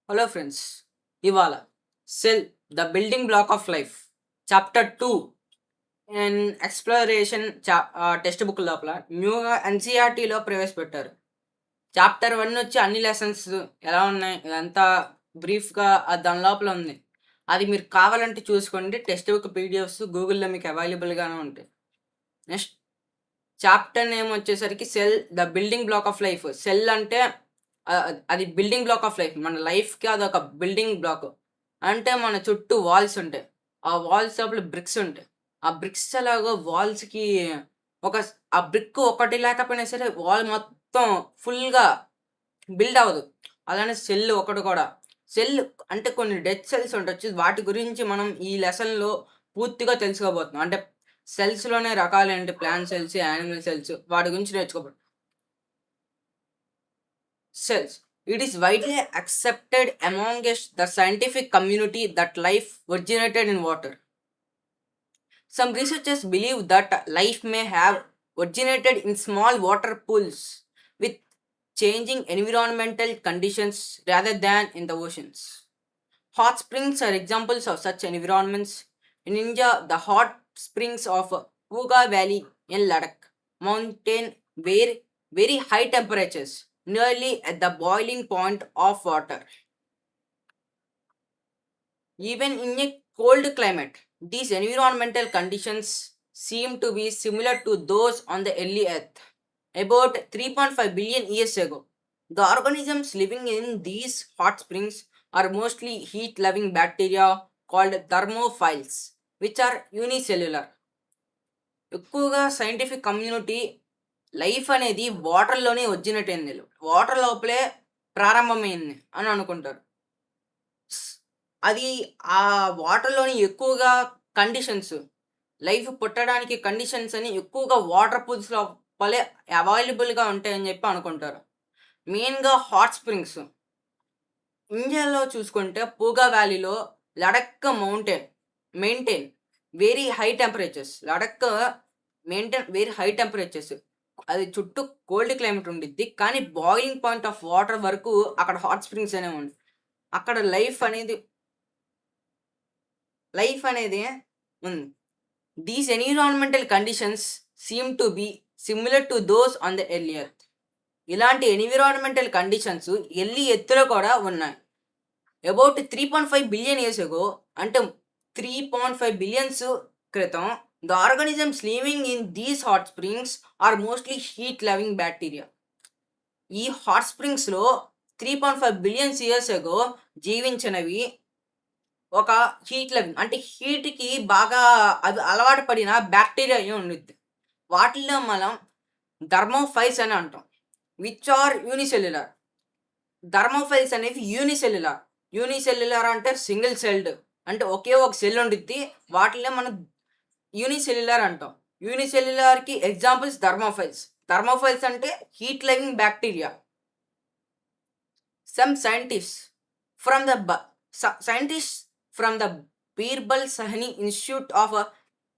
Hello friends, ఇవాళ cell the building black of life chapter 2 and exploration text book లోపల న్యూగా ఎన్సీఆర్టీలో ప్రవేశపెట్టారు. Chapter 1 వచ్చి అన్ని లెసన్స్ ఎలా ఉన్నాయి ఇదంతా బ్రీఫ్గా దాని లోపల ఉంది. అది మీరు కావాలంటే చూసుకోండి. టెక్స్ట్ బుక్ పీడిఎఫ్స్ గూగుల్లో మీకు అవైలబుల్గానే ఉంటాయి. నెక్స్ట్ చాప్టర్ నేమ్ వచ్చేసరికి cell the building black of life. Cell అంటే అది బిల్డింగ్ బ్లాక్ ఆఫ్ లైఫ్. మన లైఫ్కి అదొక బిల్డింగ్ బ్లాక్. అంటే మన చుట్టూ వాల్స్ ఉంటాయి. ఆ వాల్స్ లోపల బ్రిక్స్ ఉంటాయి. ఆ బ్రిక్స్ ఎలాగో వాల్స్కి ఒక ఆ బ్రిక్ ఒకటి లేకపోయినా సరే వాల్ మొత్తం ఫుల్గా బిల్డ్ అవ్వదు. అలానే సెల్ ఒకటి కూడా. సెల్ అంటే కొన్ని డెడ్ సెల్స్ ఉండొచ్చు. వాటి గురించి మనం ఈ లెసన్లో పూర్తిగా తెలుసుకోబోతున్నాం. అంటే సెల్స్‌లోనే రకాలేంటి, ప్లాంట్ సెల్స్, యానిమల్ సెల్స్ వాటి గురించి నేర్చుకోబోతున్నాం. Cells. It is widely accepted amongst the scientific community that life originated in water. Some researchers believe that life may have originated in small water pools with changing environmental conditions rather than in the oceans. Hot springs are examples of such environments. In India, the hot springs of Puga Valley in Ladakh mountain were very high temperatures, nearly at the boiling point of water. Even in a cold climate, these environmental conditions seem to be similar to those on the early Earth. About 3.5 billion years ago, the organisms living in these hot springs are mostly heat-loving bacteria called thermophiles, which are unicellular. ఎక్కువగా scientific community life అనేది వాటర్‌లోనే originate అయింది. Water లోపలే ప్రారంభమైంది అని అనుకుంటారు. అది ఆ వాటర్‌లోని ఎక్కువగా కండిషన్స్, లైఫ్ పుట్టడానికి కండిషన్స్ అని ఎక్కువగా వాటర్ పూల్స్ లోపలే అవైలబుల్‌గా ఉంటాయని చెప్పి అనుకుంటారు. మెయిన్‌గా హాట్ స్ప్రింగ్స్. ఇండియాలో చూసుకుంటే పూగా వ్యాలీలో Ladakh maintain very high temperatures. Ladakh maintain very high temperatures. అది చుట్టూ కోల్డ్ క్లైమేట్ ఉండిద్ది. కానీ బాయిలింగ్ పాయింట్ ఆఫ్ వాటర్ వరకు అక్కడ హాట్ స్ప్రింగ్స్ అనేవి ఉంటాయి. అక్కడ లైఫ్ అనేది ఉంది. These environmental conditions seem to be similar to those on the early earth. ఇలాంటి ఎన్విరాన్మెంటల్ కండిషన్స్ ఎర్లీ ఎర్త్‌లో కూడా ఉన్నాయి. అబౌట్ 3.5 బిలియన్ ఇయర్స్ ఎగో, అంటే 3.5 బిలియన్స్ క్రితం, the organisms living in these hot springs are mostly heat loving bacteria. ఈ hot స్ప్రింగ్స్‌లో 3.5 billions years ago జీవించినవి ఒక heat loving, అంటే హీట్‌కి బాగా అది అలవాటు పడిన బ్యాక్టీరియా అయి ఉండిద్ది. వాటిల్లో మనం థర్మోఫైల్స్ అని అంటాం. Which are unicellular. థర్మోఫైల్స్ అనేవి యూనిసెల్యులర్ అంటే సింగిల్ సెల్డ్, అంటే ఒకే ఒక సెల్ ఉండిద్ది. వాటిల్లో మనం యూనిసెల్యులర్ అంటాం. యూనిసెల్యులర్‌కి ఎగ్జాంపుల్స్ థర్మోఫైల్స్. థర్మోఫైల్స్ అంటే heat loving bacteria. Some scientists from the Birbal Sahni Institute of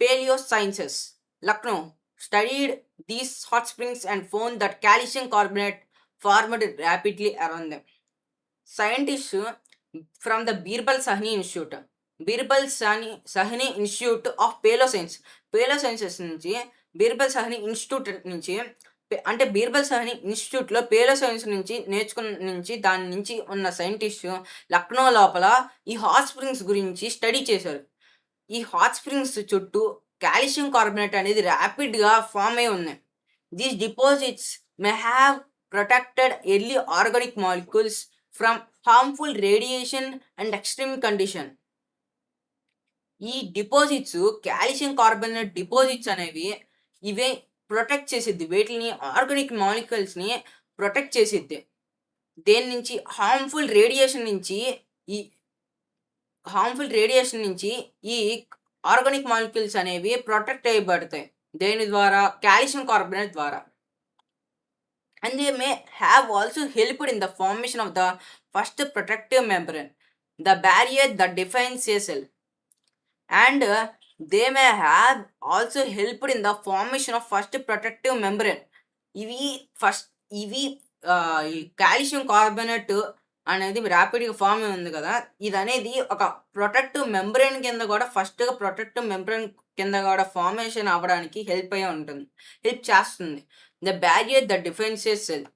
Paleosciences, Lucknow, studied these hot springs and found that calcium carbonate formed rapidly around them. Scientists from the Birbal Sahni Institute of Paleosciences నుంచి Birbal Sahni institute నుంచి, అంటే బీర్బల్ సహ్ని ఇన్స్టిట్యూట్లో పేలో science నుంచి దాని నుంచి ఉన్న scientist Lucknow లోపల ఈ హాట్ స్ప్రింగ్స్ గురించి స్టడీ చేశారు. ఈ హాట్ స్ప్రింగ్స్ చుట్టూ కాల్షియం కార్బోనేట్ అనేది ర్యాపిడ్గా ఫామ్ అయి ఉన్నాయి. These deposits may have protected early organic molecules from harmful radiation and extreme condition. ఈ డిపాజిట్స్, కాల్షియం కార్బోనేట్ డిపాజిట్స్ అనేవి ఇవే ప్రొటెక్ట్ చేసిద్ది. వీటిని ఆర్గానిక్ మాలిక్యూల్స్‌ని ప్రొటెక్ట్ చేసిద్ది. దేని నుంచి? హార్మ్ఫుల్ రేడియేషన్ నుంచి ఈ ఆర్గానిక్ మాలిక్యూల్స్ అనేవి ప్రొటెక్ట్ చేయబడతాయి. దేని ద్వారా? కాల్షియం కార్బోనేట్ ద్వారా. And they may have also helped in the formation of the first protective membrane, the barrier that defines a cell. And they may have also helped in the formation of first protective membrane. ఇవి calcium carbonate అనేది ర్యాపిడ్‌గా form ఉంది కదా! ఇదనేది ఒక protective membrane కింద కూడా ఫస్ట్‌గా protective membrane కింద కూడా ఫార్మేషన్ అవ్వడానికి హెల్ప్ అయ్యి ఉంటుంది. హెల్ప్ చేస్తుంది. The barrier that defence a cell.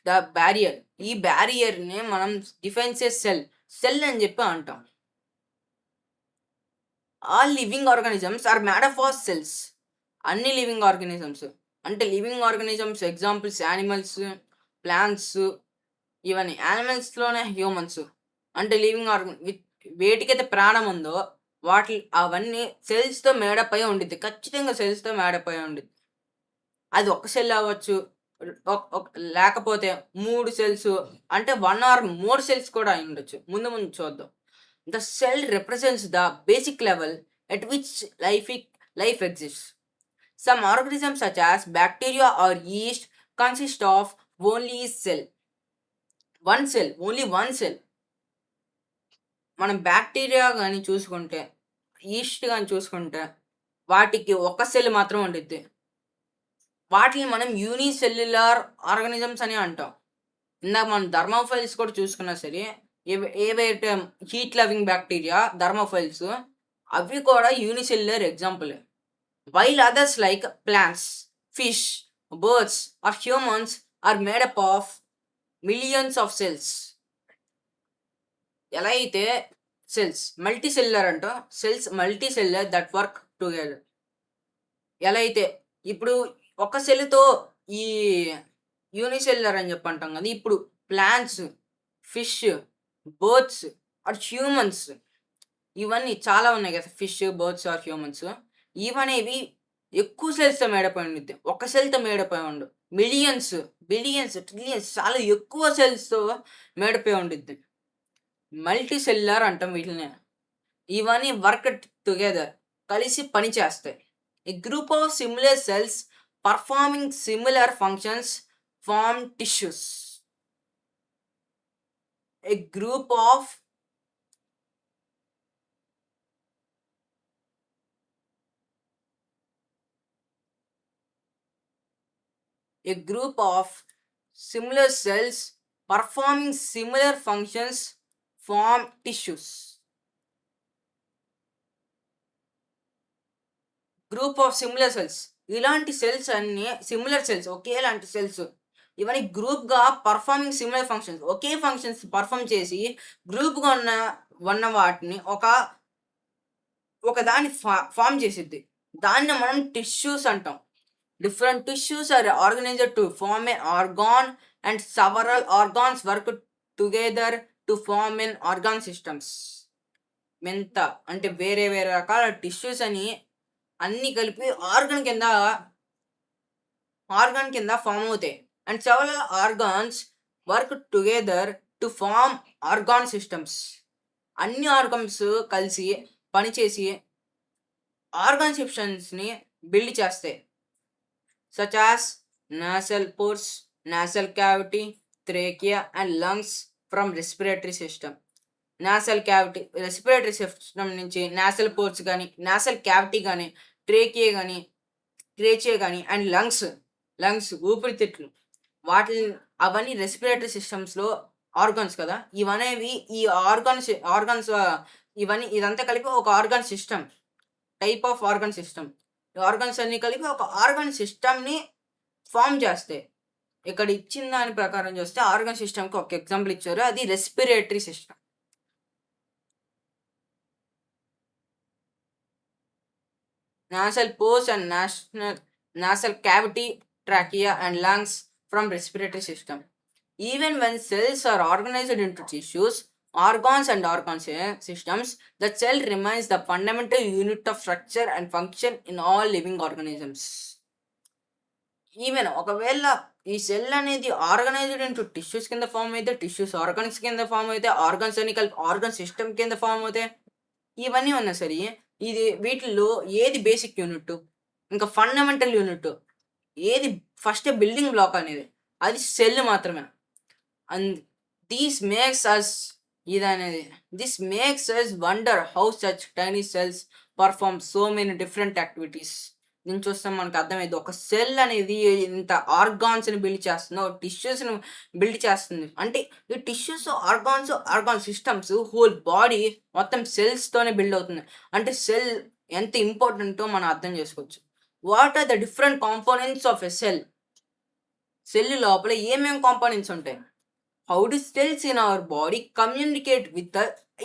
The barrier. ఈ బ్యారియర్‌ని మనం డిఫెన్స్ ఎ సెల్. సెల్ అని చెప్పి అంటాం. All living organisms are made up of cells. అన్ని లివింగ్ ఆర్గానిజమ్స్. అంటే living organisms examples animals, plants ఇవన్నీ. యానిమల్స్‌లోనే హ్యూమన్స్. అంటే లివింగ్ వేటికైతే ప్రాణం ఉందో అవన్నీ సెల్స్‌తో మేడప్ అయ్యి ఉండిద్ది. ఖచ్చితంగా సెల్స్‌తో మేడప్ అయ్యి ఉండిద్ది. అది ఒక సెల్ అవ్వచ్చు. లేకపోతే 3 సెల్స్ అంటే 1 ఆర్ మోర్ సెల్స్ కూడా అయ్యుండొచ్చు. ముందు ముందు చూద్దాం. The cell represents the basic level at which life exists. Some organisms such as bacteria or yeast consist of only cell. One cell, only one cell. మనం bacteria గాని చూసుకుంటే, east గాని చూసుకుంటే, వాటికి ఒక సెల్ మాత్రం ఉండిద్ది. వాటిని మనం యూనిసెల్యులార్ ఆర్గానిజమ్స్ అని అంటాం. ఇందాక మనం థర్మోఫైల్స్ కూడా చూసుకున్నా సరే, ఏవైతే హీట్ లవింగ్ బ్యాక్టీరియా, థర్మోఫైల్స్ అవి కూడా యూనిసెల్యులర్ ఎగ్జాంపులే. While others like plants, fish, birds or humans are made up of millions of cells. ఎలా అయితే సెల్స్ మల్టీ సెల్యులర్ అంటాం, cells multicellular that work together. ఎలా అయితే ఇప్పుడు ఒక సెల్‌తో ఈ యూనిసెల్యులర్ అని చెప్పి అంటాం కదా! ఇప్పుడు plants, fish, birds or humans ఇవన్నీ చాలా ఉన్నాయి కదా! Fish, birds or humans. ఇవనేవి ఎక్కువ సెల్స్‌తో మేడప్ అయి ఉండిద్ది. ఒక సెల్‌తో మేడప్ అయి ఉండవు. మిలియన్స్, బిలియన్స్, ట్రిలియన్స్ చాలా ఎక్కువ సెల్స్‌తో మేడప్ అయి ఉండిద్ది. మల్టీ సెల్యులర్ అంటాం వీటిల్ని. ఇవన్నీ వర్క్ టుగెదర్ కలిసి పని చేస్తాయి. A group of similar cells performing similar functions form tissues. A group of similar cells performing similar functions form tissues. Group of similar cells. ఇలాంటి సెల్స్ అన్నీ సిమిలర్ సెల్స్, ఒకేలాంటి cells. ఇవన్నీ గ్రూప్‌గా పర్ఫార్మింగ్ సిమిలర్ ఫంక్షన్స్. ఒకే functions perform చేసి గ్రూప్‌గా ఉన్న వాటిని ఒక దాన్ని ఫార్మ్ చేసిద్ది. దాన్ని మనం టిష్యూస్ అంటాం. Different tissues are organized to form an organ and several organs work together to form an organ systems. అంటే వేరే వేరే రకాల టిష్యూస్ అని అన్నీ కలిపి ఆర్గాన్ కింద ఫామ్ అవుతాయి. And several organs work together to form organ systems. అన్ని ఆర్గన్స్ కలిసి పనిచేసి ఆర్గాన్ సిస్టమ్స్ని బిల్డ్ చేస్తాయి. such as nasal pores, nasal cavity, trachea and lungs from respiratory system. Nasal cavity, respiratory system నుంచి nasal pores కానీ, nasal cavity కానీ, trachea కానీ and lungs ఊపిరితిత్తులు అవన్నీ రెస్పిరేటరీ సిస్టమ్స్లో ఆర్గాన్స్ కదా. ఇవనేవి ఈ ఆర్గాన్స్ ఇదంతా కలిపి ఒక organ system, type of organ system. Organs అన్ని కలిపి ఒక ఆర్గాన్ సిస్టమ్ని ఫామ్ చేస్తాయి. ఇక్కడ ఇచ్చిన దాని ప్రకారం చూస్తే ఆర్గాన్ సిస్టమ్కి ఒక ఎగ్జాంపుల్ ఇచ్చారు, అది respiratory system. nasal pores and nasal cavity, trachea and lungs from respiratory system. Even when cells are organized into tissues, organs and organ systems, the cell remains the fundamental unit of structure and function in all living organisms. Even ఒకవేళ ఈ cell అనేది organised into tissues కింద form అయితే, tissues organs కింద form అయితే, organs అని కలిపి organ system కింద ఫామ్ అవుతాయి. ఇవన్నీ ఉన్నా సరే వీటిల్లో ఏది బేసిక్ యూనిట్, ఇంకా ఫండమెంటల్ యూనిట్ ఏది, ఫస్ట్ బిల్డింగ్ బ్లాక్ అనేది అది సెల్ మాత్రమే. And this makes us wonder how such tiny cells perform so many different activities. దీన్ని చూస్తే మనకు అర్థమైద్ది. ఒక సెల్ అనేది ఇంత ఆర్గాన్స్‌ని బిల్డ్ చేస్తుందో, టిష్యూస్‌ని బిల్డ్ చేస్తుంది. అంటే ఈ tissues, organ systems whole body మొత్తం సెల్స్‌తోనే బిల్డ్ అవుతుంది. అంటే సెల్ ఎంత ఇంపార్టెంటో మనం అర్థం చేసుకోవచ్చు. What are the different components of a cell? Cell లోపల ఏమేం కాంపోనెంట్స్ ఉంటాయి? How do cells in our body communicate with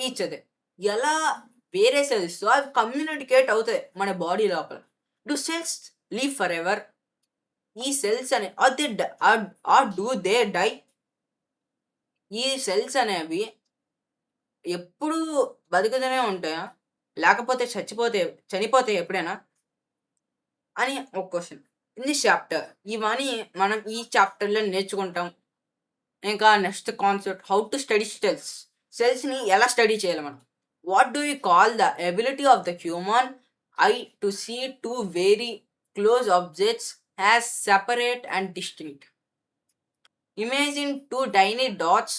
each other? ఎలా వేరే సెల్స్‌తో అవి కమ్యూనికేట్ అవుతాయి మన బాడీ లోపల. Do cells live forever? ఈ సెల్స్ అనే ఆర్ దే డ ఆర్ డు దే డై? ఈ సెల్స్ అనేవి ఎప్పుడూ బతుకుతూనే ఉంటాయా? లేకపోతే చనిపోతాయా ఎప్పుడైనా? అని ఒక క్వెషన్. ఇన్ దిస్ చాప్టర్ ఇవన్నీ మనం ఈ చాప్టర్‌లో నేర్చుకుంటాం. ఇంకా next concept how to study cells. సెల్స్‌ని ఎలా స్టడీ చేయాలి మనం? What do we call the ability of the human eye to see two very close objects as separate and distinct? Imagine two tiny dots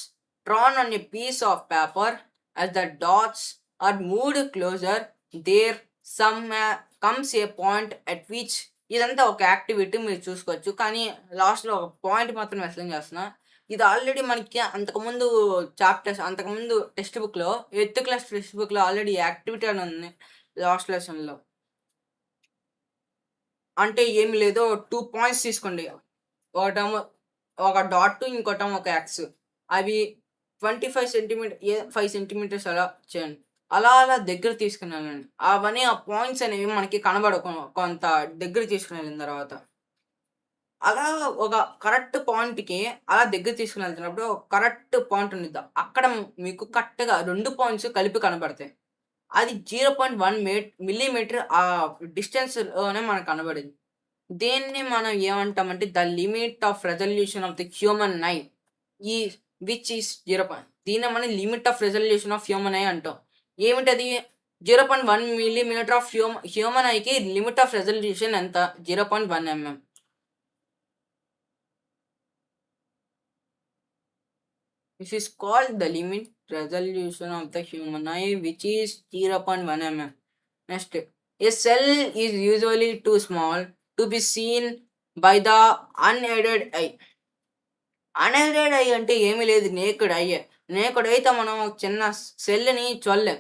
drawn on a piece of paper. As the dots are moved closer, there comes a point at which ఇదంతా ఒక activity మీరు చూసుకోవచ్చు. కానీ లాస్ట్‌లో ఒక point మాత్రం explain చేస్తున్నా. ఇది ఆల్రెడీ మనకి అంతకుముందు టెక్స్ట్ బుక్‌లో, ఎయిత్ క్లాస్ టెక్స్ట్ బుక్‌లో ఆల్రెడీ యాక్టివిటీ అని ఉంది లాస్ట్ లెసన్‌లో. అంటే ఏమి లేదు, 2 పాయింట్స్ తీసుకోండి. ఒకటేమో ఒక డాట్, ఇంకోటేమో ఒక యాక్స్. అవి 25 5 సెంటీమీటర్స్ అలా చేయండి. అలా దగ్గర తీసుకొనెళ్ళండి. అవన్నీ ఆ పాయింట్స్ అనేవి మనకి కనబడవు కొంత దగ్గర తీసుకొనెళ్ళిన తర్వాత. అలా ఒక కరెక్ట్ పాయింట్‌కి అలా దగ్గర తీసుకొనెళ్తున్నప్పుడు ఒక కరెక్ట్ పాయింట్ ఉండిద్ది. అక్కడ మీకు కరెక్ట్‌గా 2 పాయింట్స్ కలిపి కనబడతాయి. అది 0.1 మిల్లీమీటర్ డిస్టెన్స్‌లోనే మనకు కనబడిద్ది. దేన్ని మనం ఏమంటామంటే the limit of resolution of the human eye ఈ విచ్ ఈస్ 0. దీన్నే మనం limit of resolution of human eye అంటాం. ఏమిటది? 0.1 మిల్లీమీటర్ ఆఫ్ హ్యూమన్ ఐకి లిమిట్ ఆఫ్ రెజల్యూషన్ ఎంత? 0.1 mm. This is called the limit resolution of the human eye, which is 0.1 mm. Next, a cell is usually too small to be seen by the unaided eye. Unaided I అంటే ఏమీ లేదు, naked ఐయే. Naked ఐతో మనం ఒక చిన్న సెల్‌ని చూడలేం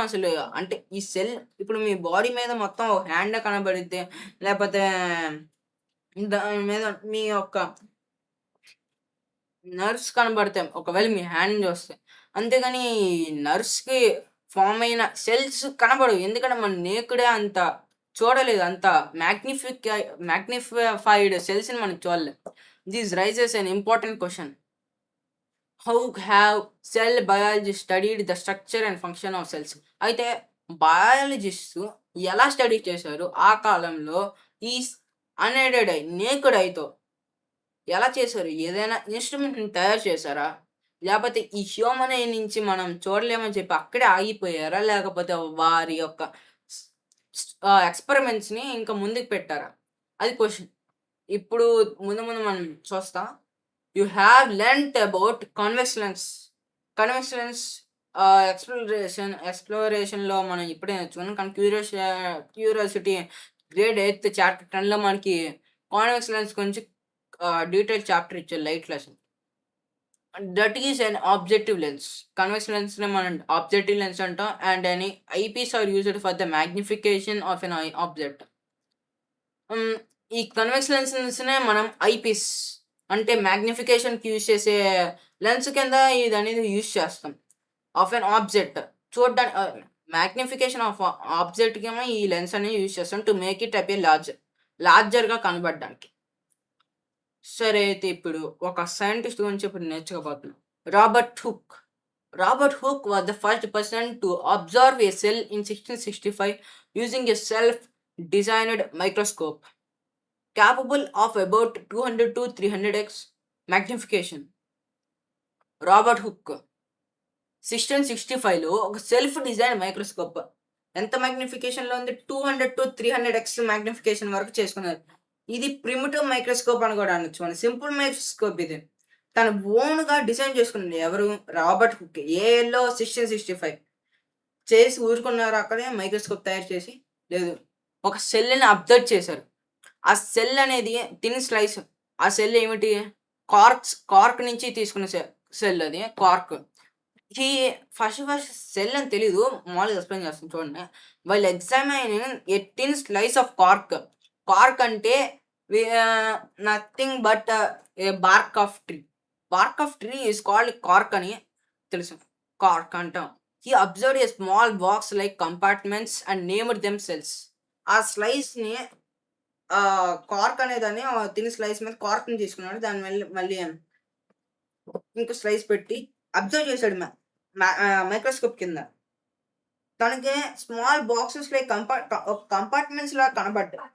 అసలు. అంటే ఈ సెల్ ఇప్పుడు మీ బాడీ మీద మొత్తం ఒక హ్యాండే కనబడిద్ది. లేపోతే దాని మీద మీ యొక్క నర్వ్స్ కనబడతాయి. ఒకవేళ మీ హ్యాండ్‌ని చూస్తే. అంతేగాని నర్వ్స్‌కి ఫార్మ్ అయిన సెల్స్ కనబడవు. ఎందుకంటే మన నేకుడే అంత చూడలేదు. అంత మ్యాగ్నిఫైడ్ సెల్స్‌ని మనం చూడలేం. This raises an important question. How have cell biologists studied the structure and function of cells? అయితే బయాలజిస్ట్స్ ఎలా స్టడీ చేశారు ఆ కాలంలో ఈ అన్‌ఎయిడెడ్ ఐ, నేకెడ్ ఐతో ఎలా చేశారు? ఏదైనా ఇన్‌స్ట్రుమెంట్‌ని తయారు చేశారా? లేపోతే ఈ హ్యూమన్ ఐ నుంచి మనం చూడలేమని చెప్పి అక్కడే ఆగిపోయారా? లేకపోతే వారి యొక్క ఎక్స్‌పెరిమెంట్స్‌ని ఇంకా ముందుకు పెట్టారా? అది క్వెషన్. ఇప్పుడు ముందు మనం చూస్తాం. You have learned about convex lens. Convex lens ఎక్స్‌ప్లోరేషన్‌లో మనం ఇప్పుడే నేర్చుకున్నాం. కానీ క్యూరియాసిటీ గ్రేడ్ 8 చాప్టర్ 10లో మనకి కాన్వెక్స్ లెన్స్ గురించి డీటెయిల్ చాప్టర్ ఇచ్చారు light lesson. That is an objective lens. Convex లెన్స్‌ని మనం ఆబ్జెక్టివ్ లెన్స్ అంటాం. And any eyepiece are used for the magnification of an object. ఈ కన్వెక్స్ లెన్స్‌నే మనం ఐపీస్ అంటే మ్యాగ్నిఫికేషన్‌కి యూజ్ చేసే లెన్స్ కింద ఇదనేది యూజ్ చేస్తాం. Of an object magnification of ఆబ్జెక్ట్‌కేమో ఈ లెన్స్ అనేది యూజ్ చేస్తాం టు మేక్ ఇట్ అపియర్ లార్జర్‌గా కనబడడానికి. సరే, అయితే ఇప్పుడు ఒక సైంటిస్ట్ గురించి ఇప్పుడు నేర్చుకోబోతున్నాం. Robert Hooke. Robert Hooke was the first person to observe a cell in 1665 using a self designed microscope capable of about 200 to 300x magnification. Robert Hooke 1665లో ఒక సెల్ఫ్ డిజైన్ మైక్రోస్కోప్ ఎంత మ్యాగ్నిఫికేషన్‌లో ఉంది? 200 to 300x మ్యాగ్నిఫికేషన్ వరకు చేసుకున్నారు. ఇది primitive microscope అని కూడా అనొచ్చు. మన సింపుల్ మైక్రోస్కోప్ ఇది. తను ఓన్‌గా డిజైన్ చేసుకున్నాడు. ఎవరు? Robert hook. ఏ ఇయర్‌లో? 1665 చేసి ఊరుకున్నారు అక్కడే మైక్రోస్కోప్ తయారు చేసి? లేదు. ఒక సెల్‌ని అబ్జర్వ్ చేశారు. ఆ సెల్ అనేది థిన్ స్లైస్. ఆ సెల్ ఏమిటి? కార్క్ నుంచి తీసుకున్న సెల్ అది కార్క్. ఈ ఫస్ట్ సెల్ అని తెలీదు. మామూలుగా ఎక్స్‌ప్లెయిన్ చేస్తాను చూడండి. While examining a thin slice of cork. Cork అంటే nothing but a bark of tree. Bark of tree is called cork అని తెలుసు. కార్క్ అంటాం. He observed a small box like compartments and named them cells. ఆ స్లైస్‌ని cork అనేదాన్ని thin slice మీద కార్క్‌ని తీసుకున్నాడు. దాన్ని మళ్ళీ ఇంకో స్లైస్ పెట్టి అబ్జర్వ్ చేశాడు మైక్రోస్కోప్ కింద. తనకి స్మాల్ బాక్సెస్ లైక్ కంపార్ట్మెంట్స్‌లా కనపడ్డాయి.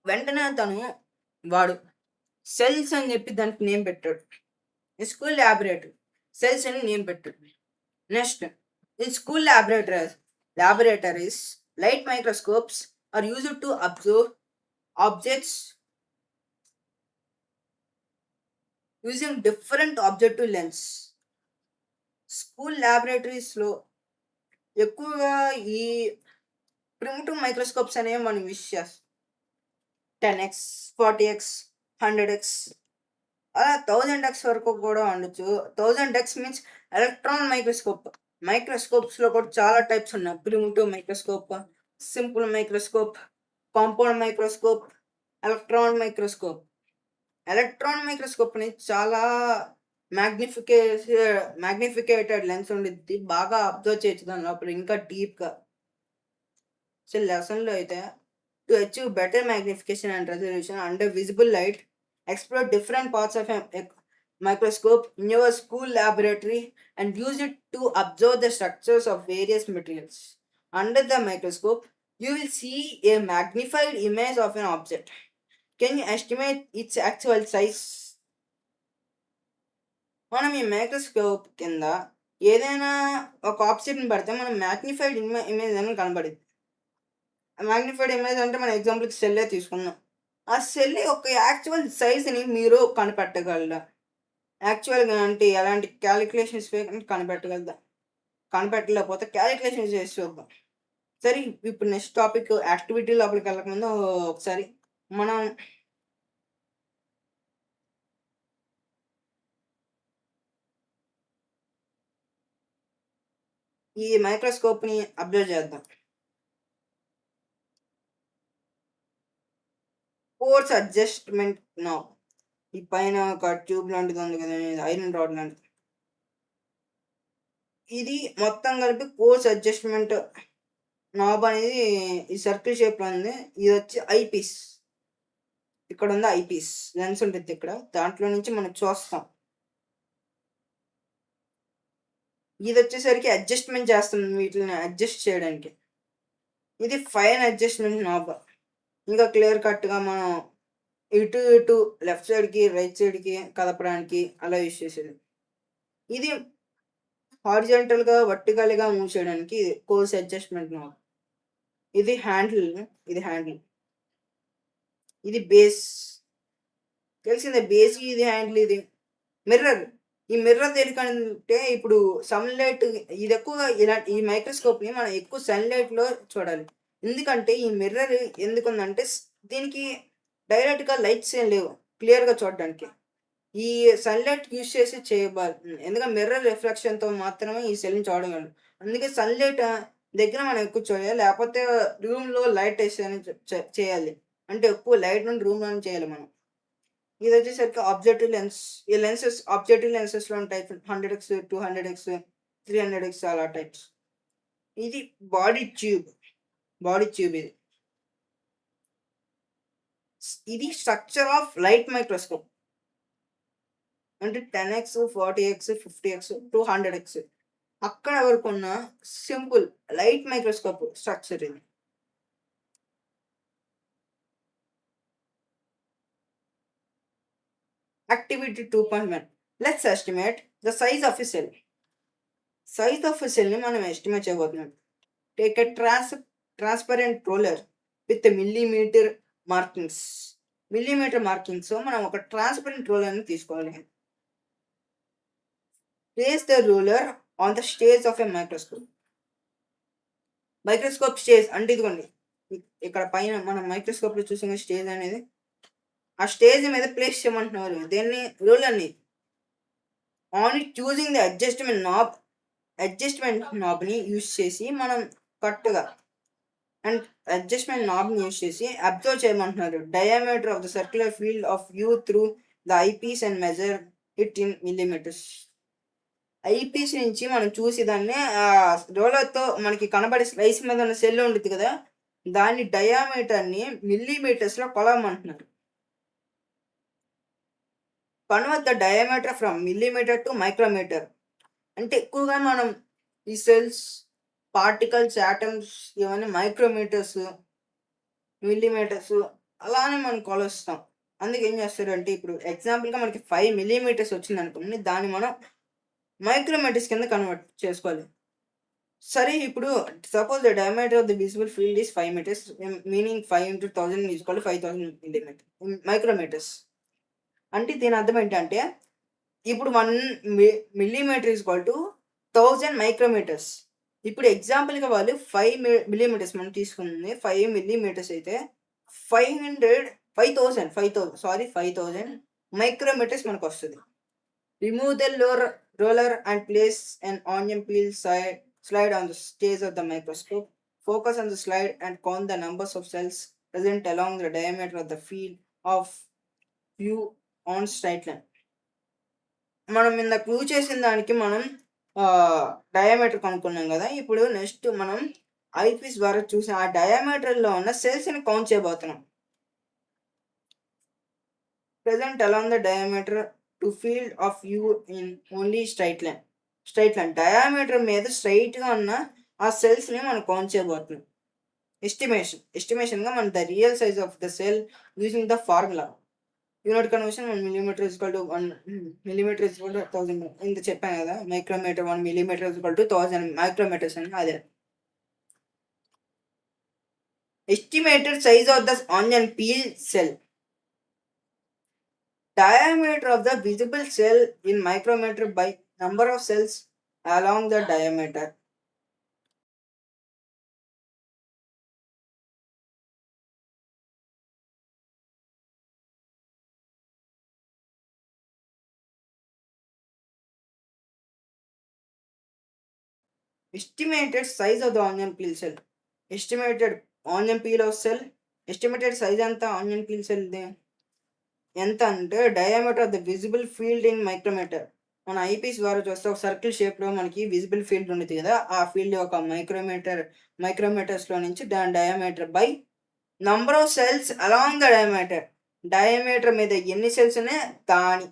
వెంటనే వాడు సెల్స్ అని చెప్పి దానికి నేమ్ పెట్టాడు. స్కూల్ ల్యాబొరేటరీ సెల్స్ అని నేమ్ పెట్టాడు. Next in school laboratories light microscopes are used to observe objects using different objective lens. School ల్యాబొరేటరీస్‌లో ఎక్కువగా ఈ ప్రిమిటివ్ మైక్రోస్కోప్స్ అనేవి మనం యూజ్ చేస్తాం. 10x, 40x, 100x అలా 1000x వరకు కూడా ఉండొచ్చు. 1000x means electron microscope. మైక్రోస్కోప్స్‌లో కూడా చాలా టైప్స్ ఉన్నాయి. Primitive microscope, simple microscope, compound microscope, electron microscope. Electron microscope అనేది చాలా మ్యాగ్నిఫికేటెడ్ లెన్స్ ఉండిద్ది. బాగా అబ్జర్వ్ చేయొచ్చు దాని లోపల ఇంకా డీప్‌గా. సో, లెసన్‌లో అయితే to achieve better magnification and resolution under visible light, explore different parts of a microscope in your school laboratory and use it to observe the structures of various materials. Under the microscope, you will see a magnified image of an object. Can you estimate its actual size? మనం ఈ microscope కింద ఏదైనా ఒక ఆబ్జెక్ట్‌ని పెడితే మనం magnified image అని కనబడిద్ది. Magnified image అంటే మన ఎగ్జాంపుల్‌కి సెల్లే తీసుకుందాం. ఆ సెల్ యొక్క యాక్చువల్ సైజ్‌ని మీరు కనిపెట్టగలరా? యాక్చువల్‌గా అంటే ఎలాంటి క్యాలిక్యులేషన్స్ కనిపెట్టగలదా? కనిపెట్టలేకపోతే క్యాలిక్యులేషన్స్ చేసి చూద్దాం. సరే, ఇప్పుడు నెక్స్ట్ టాపిక్ యాక్టివిటీ లోపలికి వెళ్ళకముందు ఒకసారి మనం ఈ మైక్రోస్కోప్‌ని అబ్జర్వ్ చేద్దాం. Force adjustment knob. ఈ పైన ఒక ట్యూబ్ లాంటిది ఉంది కదా! ఐరన్ రాడ్ లాంటిది. ఇది మొత్తం కలిపి ఫోర్స్ అడ్జస్ట్‌మెంట్ నాబ్ అనేది ఈ సర్కిల్ షేప్‌లో ఉంది. ఇది వచ్చి ఐపీస్. ఇక్కడ ఉంది ఐపీస్. లెన్స్ ఉంటుంది ఇక్కడ. దాంట్లో నుంచి మనం చూస్తాం. ఇది వచ్చేసరికి అడ్జస్ట్‌మెంట్ చేస్తుంది వీటిని అడ్జస్ట్ చేయడానికి. ఇది ఫైన్ అడ్జస్ట్‌మెంట్ నాబ్. ఇంకా క్లియర్ కట్‌గా మనం ఇటు లెఫ్ట్ సైడ్‌కి, రైట్ సైడ్‌కి కదపడానికి అలా యూజ్ చేసేది. ఇది హారిజాంటల్‌గా, వర్టికల్‌గా మూవ్ చేయడానికి ఇది ఫోర్స్ అడ్జస్ట్‌మెంట్ నాబ్. ఇది హ్యాండిల్. ఇది బేస్. తెలిసిందే బేస్ ఇది హ్యాండిల్ ఇది. మిర్రర్. ఈ మిర్రర్ దేనికంటే ఇప్పుడు సన్‌లైట్ ఇది ఎక్కువగా ఈ మైక్రోస్కోప్‌ని మనం ఎక్కువ సన్‌లైట్‌లో చూడాలి. ఎందుకంటే ఈ మిర్రర్ ఎందుకుందంటే దీనికి డైరెక్ట్‌గా లైట్స్ ఏం లేవు క్లియర్‌గా చూడడానికి. ఈ సన్‌లైట్ యూజ్ చేసి చేయబడుతుంది. ఎందుకంటే మిర్రర్ రిఫ్లెక్షన్‌తో మాత్రమే ఈ సెల్‌ని చూడగలం. అందుకే సన్‌లైట్ దగ్గర మనం ఎక్కువ చూడాలి. లేకపోతే రూమ్‌లో లైట్ ఏసి చేయాలి. అంటే ఎక్కువ లైట్ నుండి రూమ్‌లోనే చేయాలి మనం. ఇది వచ్చేసరికి ఆబ్జెక్టివ్ లెన్స్. ఈ లెన్సెస్ ఆబ్జెక్టివ్ లెన్సెస్‌లో ఉంటాయి 100x, 200x, 300x అలా టైప్స్. ఇది బాడీ ట్యూబ్ ఇది. ఇది స్ట్రక్చర్ ఆఫ్ లైట్ మైక్రోస్కోప్. అంటే 10x, 40x, 50x, 200x అక్కడ వరకు ఉన్న సింపుల్ లైట్ మైక్రోస్కోప్ స్ట్రక్చర్ ఇది. Activity 2.1. Let's estimate the size of a cell. Size of a cell ని మనం ఎస్టిమేట్ చేయబోతున్నాం. Take a transparent roller with millimeter markings. Millimetre markings మనం ఒక ట్రాన్స్పరెంట్ రోలర్‌ని తీసుకోవాలి. Place the roller on the stage of a microscope. Microscope stage అంటే ఇదిగోండి. ఇక్కడ పైన మనం మైక్రోస్కోప్లో చూసిన స్టేజ్ అనేది ఆ స్టేజ్ మీద ప్లేస్ చేయమంటున్నారు. దేన్ని? రూలర్ని. On it choosing the adjustment నాబ్ని యూస్ చేసి మనం కరెక్ట్గా అండ్ అడ్జస్ట్మెంట్ నాబ్ని యూస్ చేసి అబ్జర్వ్ చేయమంటున్నారు. Diameter of the circular field of view through the eyepiece and measure it in millimetres. Eyepiece నుంచి మనం చూసి దాన్ని రోలర్తో మనకి కనబడే స్లైస్ మీద ఉన్న సెల్ ఉంటుంది కదా, దాని డయామీటర్ని మిల్లీమీటర్స్లో కొలవమంటున్నారు. Convert the diameter from millimetre to micrometre. అంటే ఎక్కువగా మనం ఈ సెల్స్, పార్టికల్స్, యాటమ్స్ ఇవన్నీ మైక్రోమీటర్స్, మిల్లీమీటర్స్ అలానే మనం కొలుస్తాం. అందుకే ఏం చేస్తారంటే ఇప్పుడు ఎగ్జాంపుల్గా మనకి 5 మిల్లీమీటర్స్ వచ్చింది అనుకోండి, దాన్ని మనం మైక్రోమీటర్స్ కింద కన్వర్ట్ చేసుకోవాలి. సరే, ఇప్పుడు suppose the diameter of the visible field is 5 metres, meaning 5 into 1000 is equal to 5000 micrometres. అంటే దీని అర్థం ఏంటంటే ఇప్పుడు 1 millimetre is equal to 1000 micrometres. ఇప్పుడు ఎగ్జాంపుల్గా వాళ్ళు 5 మిల్లీమీటర్స్ మనం తీసుకుంది 5 మిల్లీమీటర్స్ అయితే 5000 మైక్రోమీటర్స్ మనకు వస్తుంది. Remove the roller and place an onion peel slide on the stage of the microscope. Focus on the slide and count the numbers of cells present along the diameter of the field of view on straight line. మనం ఇంత clue చేసిన దానికి మనం diameter కనుక్కున్నాం కదా. ఇప్పుడు next మనం eyepiece ద్వారా చూసి ఆ డయామీటర్లో ఉన్న సెల్స్ని కౌంట్ చేయబోతున్నాం. present along the diameter to field of view in only straight line. Diameter మీద స్ట్రైట్గా ఉన్న ఆ సెల్స్ని మనం కౌంట్ చేయబోతున్నాం. ఎస్టిమేషన్గా మన the real size of the cell using the formula unit conversion 1 millimeter is equal to 1 millimeter is equal to 1000. ఇంత చెప్పాను కదా, micrometre 1 millimeter is equal to 1000 micrometres అని. అదే estimated size of the onion peel cell. Diameter of the visible cell in micrometer by number of cells along the diameter. Estimated size of the onion peel cell. Estimated onion peel of cell. Estimated size anta onion peel cell de ఎంత అంటే diameter of the visible field in micrometre. మన eyepiece ద్వారా చూస్తే ఒక circle షేప్లో మనకి visible field ఉంటుంది కదా, ఆ ఫీల్డ్ ఒక మైక్రోమీటర్స్లో నుంచి దాని diameter by number of cells along the diameter మీద ఎన్ని సెల్స్ ఉన్నాయి దాని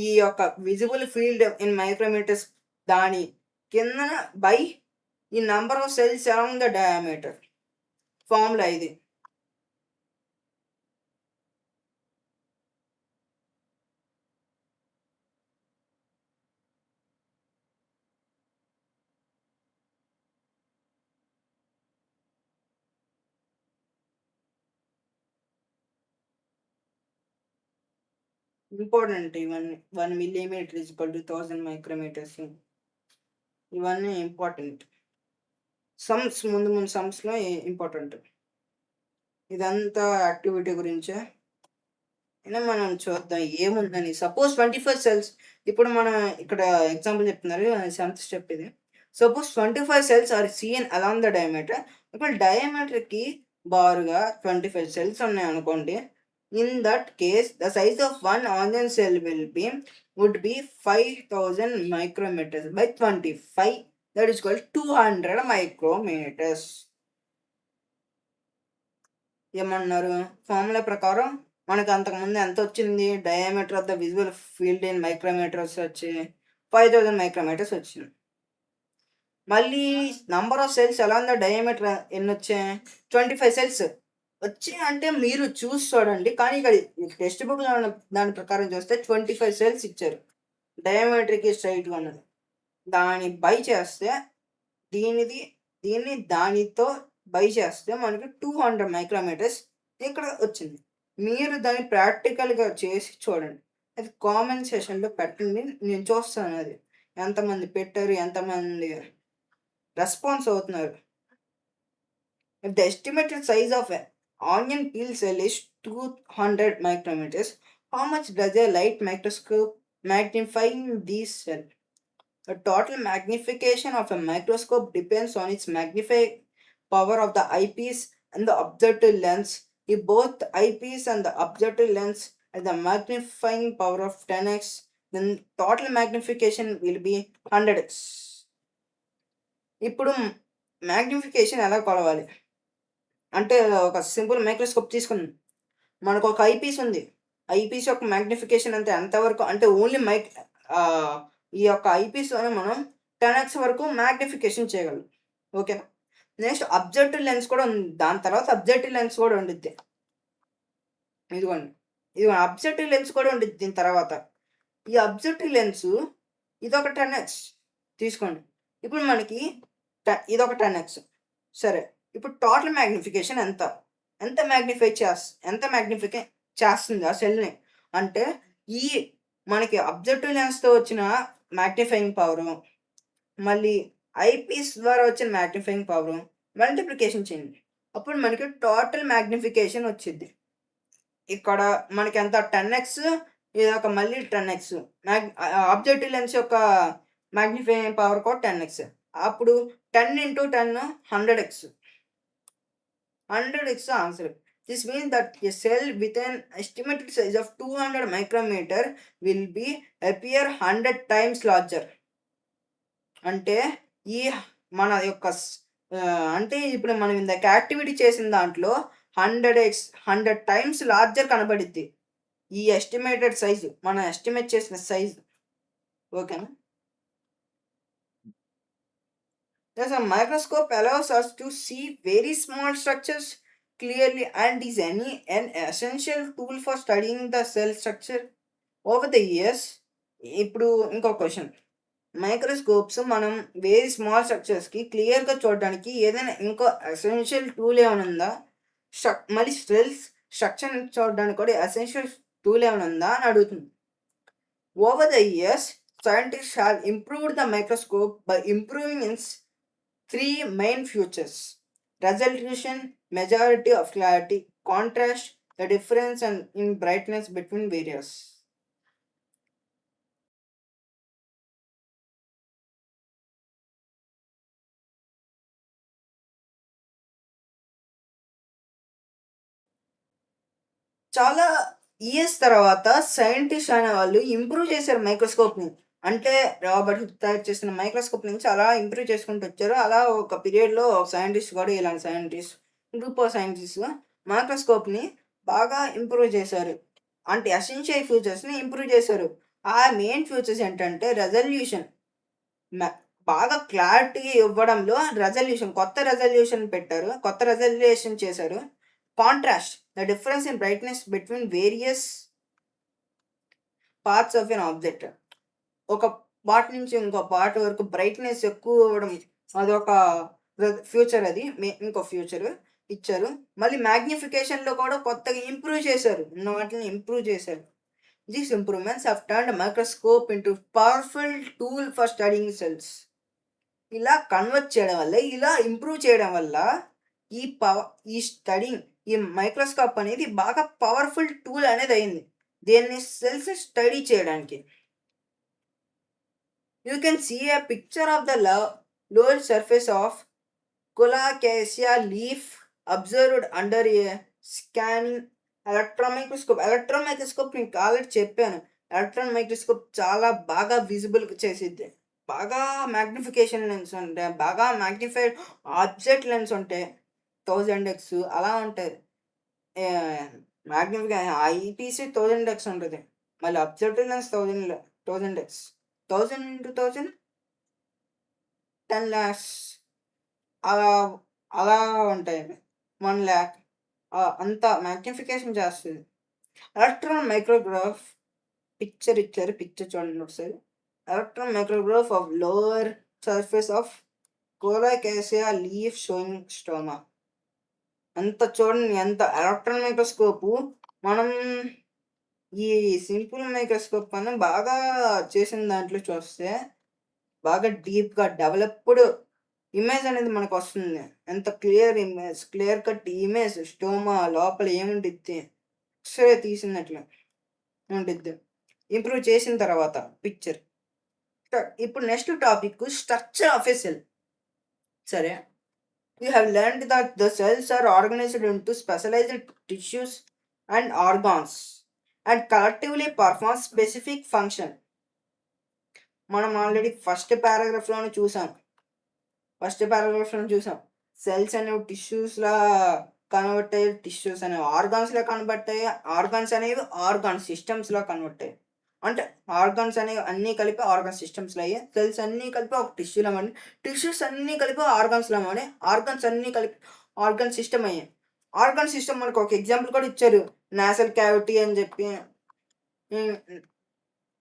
ఈ యొక్క విజిబుల్ ఫీల్డ్ ఇన్ మైక్రోమీటర్స్ దాని కింద బై ఈ number of cells along the diameter. Formula ఇది. ఇంపార్టెంట్ ఇవన్నీ. 1 millimeter is equal to 1000 micrometres. ఇవన్నీ ఇంపార్టెంట్. ముందు సమ్స్లో ఇంపార్టెంట్. ఇదంతా యాక్టివిటీ గురించే. అయినా మనం చూద్దాం ఏముందని. Suppose 25 cells. ఇప్పుడు మనం ఇక్కడ ఎగ్జాంపుల్ చెప్తున్నారు, 7th స్టెప్ ఇది. Suppose 25 cells are seen along the diameter. ఇప్పుడు డయామీటర్కి బారుగా 25 సెల్స్ ఉన్నాయి అనుకోండి. In that case, the size of one onion cell would be 5000 micrometers by 25. That is called 200 micrometers. ఏమన్నారు? ఫార్ములా ప్రకారం మనకు అంతకుముందు ఎంత వచ్చింది? Diameter of the visual field in micrometres వచ్చి 5000 మైక్రోమీటర్స్ వచ్చింది. మళ్ళీ నంబర్ ఆఫ్ సెల్స్ ఎలా ఉందో డయామీటర్ ఎన్ని వచ్చాయి? 25 సెల్స్ వచ్చి అంటే మీరు చూసి చూడండి. కానీ ఇక్కడ టెక్స్ట్ బుక్లో దాని ప్రకారం చూస్తే 25 సెల్స్ ఇచ్చారు డయామీటర్కి స్ట్రైట్గా ఉన్నది. దాన్ని బై చేస్తే దీన్ని దానితో బై చేస్తే మనకి 200 మైక్రోమీటర్స్ ఇక్కడ వచ్చింది. మీరు దాన్ని ప్రాక్టికల్గా చేసి చూడండి. అది కామెంట్ సెషన్లో పెట్టండి, నేను చూస్తాను అది ఎంతమంది పెట్టారు, ఎంతమంది రెస్పాన్స్ అవుతున్నారు. If the estimated size of an onion peel cell is 200 micrometers, how much does a light microscope magnifying these cells? The total magnification of a microscope depends on its magnifying power of the eyepiece and the objective lens. If both the eyepiece and the objective lens have the magnifying power of 10x, then total magnification will be 100x. ఇప్పుడు magnification ఎలా కొలవాలి అంటే ఒక simple microscope తీసుకుందాం. మనకు ఒక eyepiece ఉంది. Eyepiece యొక్క మ్యాగ్నిఫికేషన్ అంటే ఎంతవరకు అంటే ఓన్లీ ఈ యొక్క ఐపీస్‌తోనే మనం 10x వరకు మ్యాగ్నిఫికేషన్ చేయగలం. ఓకేనా? నెక్స్ట్ అబ్జెక్టివ్ లెన్స్ కూడా ఉంది. దాని తర్వాత అబ్జెక్టివ్ లెన్స్ కూడా ఉండిద్ది. ఇదిగోండి. అబ్జెక్టివ్ లెన్స్ కూడా ఉండిద్ది దీని తర్వాత. ఈ అబ్జెక్టివ్ లెన్స్ ఇదొక 10x తీసుకోండి. ఇప్పుడు మనకి ఇదొక 10x. సరే. ఇప్పుడు టోటల్ మ్యాగ్నిఫికేషన్ ఎంత? ఎంత మ్యాగ్నిఫై చేస్తుంది ఆ సెల్‌ని? అంటే ఈ మనకి అబ్జెక్టివ్ లెన్స్‌తో వచ్చిన మ్యాగ్నిఫైయింగ్ పవరు, మళ్ళీ ఐపీస్ ద్వారా వచ్చిన మ్యాగ్నిఫైయింగ్ పవరు మల్టిప్లికేషన్ చేయండి. అప్పుడు మనకి టోటల్ మ్యాగ్నిఫికేషన్ వచ్చిద్ది. ఇక్కడ మనకి ఎంత 10x ఇదొక మళ్ళీ 10x. ఆబ్జెక్టివ్ లెన్స్ యొక్క మ్యాగ్నిఫైయింగ్ పవర్ కూడా 10x. అప్పుడు 10 × 10 100x. 100x answer. This means that a cell with an estimated size of 200 micrometer will be appear 100 times larger. అంటే ఈ మన యొక్క అంటే ఇప్పుడు మనం ఇందాక యాక్టివిటీ చేసిన దాంట్లో 100 టైమ్స్ లార్జర్ కనబడిద్ది. ఈ ఎస్టిమేటెడ్ సైజు మనం ఎస్టిమేట్ చేసిన సైజు. ఓకేనా? Thus a microscope allows us to see very small structures clearly and is an essential tool for studying the cell structure. Over the years, ఇప్పుడు ఇంకో question, microscopes మనం very small స్ట్రక్చర్స్కి క్లియర్గా చూడడానికి ఏదైనా ఇంకో ఎసెన్షియల్ టూల్ ఏమైనా ఉందా? మళ్ళీ సెల్స్ స్ట్రక్చర్ చూడడానికి కూడా ఎసెన్షియల్ టూల్ ఏమైనా ఉందా అని అడుగుతుంది. Over the years scientists have improved the microscope by improving its 3 main features: resolution, majority of clarity, contrast, the difference in brightness between various. చాలా ఇయర్స్ తర్వాత సైంటిస్ట్ అనే వాళ్ళు ఇంప్రూవ్ చేశారు మైక్రోస్కోప్ని. అంటే రాబర్ట్ హుక్ తయారు చేసిన మైక్రోస్కోప్ నుంచి అలా ఇంప్రూవ్ చేసుకుంటూ వచ్చారు. అలా ఒక పీరియడ్లో సైంటిస్ట్ కూడా ఇలాంటి సైంటిస్ట్ గ్రూప్ ఆఫ్ సైంటిస్ట్ మైక్రోస్కోప్ని బాగా ఇంప్రూవ్ చేశారు. అంటే ఎసెన్షియల్ ఫీచర్స్ని ఇంప్రూవ్ చేశారు. ఆ మెయిన్ ఫీచర్స్ ఏంటంటే రెజల్యూషన్, బాగా క్లారిటీ ఇవ్వడంలో కొత్త రెజల్యూషన్ పెట్టారు, కొత్త రెజల్యూషన్ చేశారు. Contrast, the difference in brightness between various parts of an object. ఒక పార్ట్ నుంచి ఇంకో పార్ట్ వరకు బ్రైట్నెస్ ఎక్కువ అవ్వడం అదొక ఫ్యూచర్. అది ఇంకో ఫ్యూచర్ ఇచ్చారు. మళ్ళీ మ్యాగ్నిఫికేషన్లో కూడా కొత్తగా ఇంప్రూవ్ చేశారు, ఉన్న వాటిని ఇంప్రూవ్ చేశారు. These improvements have turned microscope into powerful tool for studying cells. ఇలా కన్వర్ట్ చేయడం వల్ల, ఇలా ఇంప్రూవ్ చేయడం వల్ల ఈ స్టడీయింగ్, ఈ మైక్రోస్కోప్ అనేది బాగా పవర్ఫుల్ టూల్ అనేది అయింది దీన్ని సెల్స్ స్టడీ చేయడానికి. You can see a picture of the lower surface of colocasia leaf observed under a scanning electron microscope నేను ఆల్రెడీ చెప్పాను. ఎలక్ట్రాన్ మైక్రోస్కోప్ చాలా బాగా విజిబుల్ చేసిద్ది. బాగా మ్యాగ్నిఫికేషన్ లెన్స్ ఉంటాయి, బాగా మ్యాగ్నిఫైడ్ ఆబ్జెక్ట్ లెన్స్ ఉంటాయి, 1000x అలా ఉంటుంది. మ్యాగ్నిఫికేషన్ ఐపీసీ 1000x ఉంటుంది. మళ్ళీ అబ్జెక్టివ్ లెన్స్ 1000x, 1000 × 1000 10 lakhs అలా ఉంటాయి. 1 lakh అంత మ్యాగ్నిఫికేషన్ చేస్తుంది. ఎలక్ట్రాన్ మైక్రోగ్రాఫ్ పిక్చర్ ఇచ్చారు, పిక్చర్ చూడండి ఒకసారి. Electron micrograph of lower surface of colocasia leaf showing stoma. అంత చూడండి, ఎంత ఎలక్ట్రాన్ మైక్రోస్కోపు. మనం ఈ సింపుల్ మైక్రోస్కోప్ కన్నా బాగా చేసిన దాంట్లో చూస్తే బాగా డీప్గా డెవలప్డ్ ఇమేజ్ అనేది మనకు వస్తుంది. ఎంత clear image, clear cut image, stoma లోపల ఏముండిద్ది, ఎక్స్‌రే తీసినట్లు ఉండిద్ది. ఇంప్రూవ్ చేసిన తర్వాత పిక్చర్. ఇప్పుడు next topic structure of a cell. సరే, we have learned that the cells are organized into specialized tissues and organs and collectively perform specific function. మనం already first పారాగ్రాఫ్‌లోనే చూసాం. Cells అనేవి టిష్యూస్‌లా convert అయ్యి, tissues అనేవి ఆర్గాన్స్‌లా convert అయ్యి, organs అనేవి organ సిస్టమ్స్‌లా convert అయ్యాయి. అంటే ఆర్గాన్స్ అనేవి అన్నీ కలిపి ఆర్గాన్ సిస్టమ్స్‌లో అయ్యాయి. సెల్స్ అన్నీ కలిపి ఒక టిష్యూలో మారి, టిష్యూస్ అన్నీ కలిపి ఆర్గాన్స్‌లో మారి, ఆర్గాన్స్ అన్నీ కలిపి ఆర్గాన్ సిస్టమ్ అయ్యాయి. ఆర్గాన్ సిస్టమ్ మనకు ఒక ఎగ్జాంపుల్ కూడా ఇచ్చారు. నాసల్ క్యావిటీ అని చెప్పి,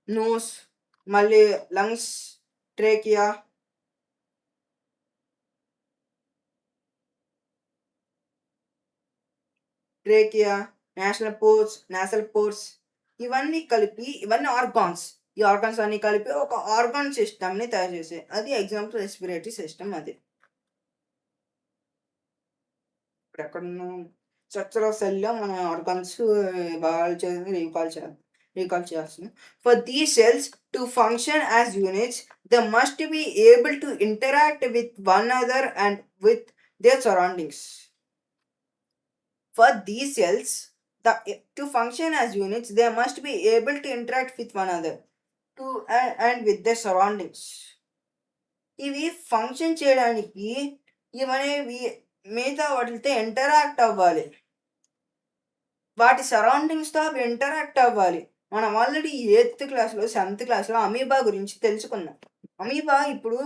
నోస్, మళ్ళీ లంగ్స్, ట్రేకియా, నాసల్ పోర్స్, ఇవన్నీ కలిపి, ఇవన్నీ ఆర్గాన్స్. ఈ ఆర్గాన్స్ అన్నీ కలిపి ఒక ఆర్గాన్ సిస్టమ్‌ని తయారు చేసాయి. అది ఎగ్జాంపుల్ రెస్పిరేటరీ సిస్టమ్ అది. ఇప్పుడు ఎక్కడున్నాం? స్ట్రక్చర్ ఆఫ్ సెల్‌లో మన ఆర్గాన్స్ రీకాల్ చేస్తున్నాం. For these cells to function as units, they must be able to interact with one another and with their surroundings. For these cells, to function as units, they must be able to interact with one another and with their surroundings. ఇవి function చేయడానికి ఇవనేవి మిగతా వాటితో interact అవ్వాలి. వాటి సరౌండింగ్స్‌తో అవి interact అవ్వాలి. మనం already 8th క్లాస్‌లో, 7th క్లాస్‌లో అమీబా గురించి తెలుసుకున్నాం. అమీబా ఇప్పుడు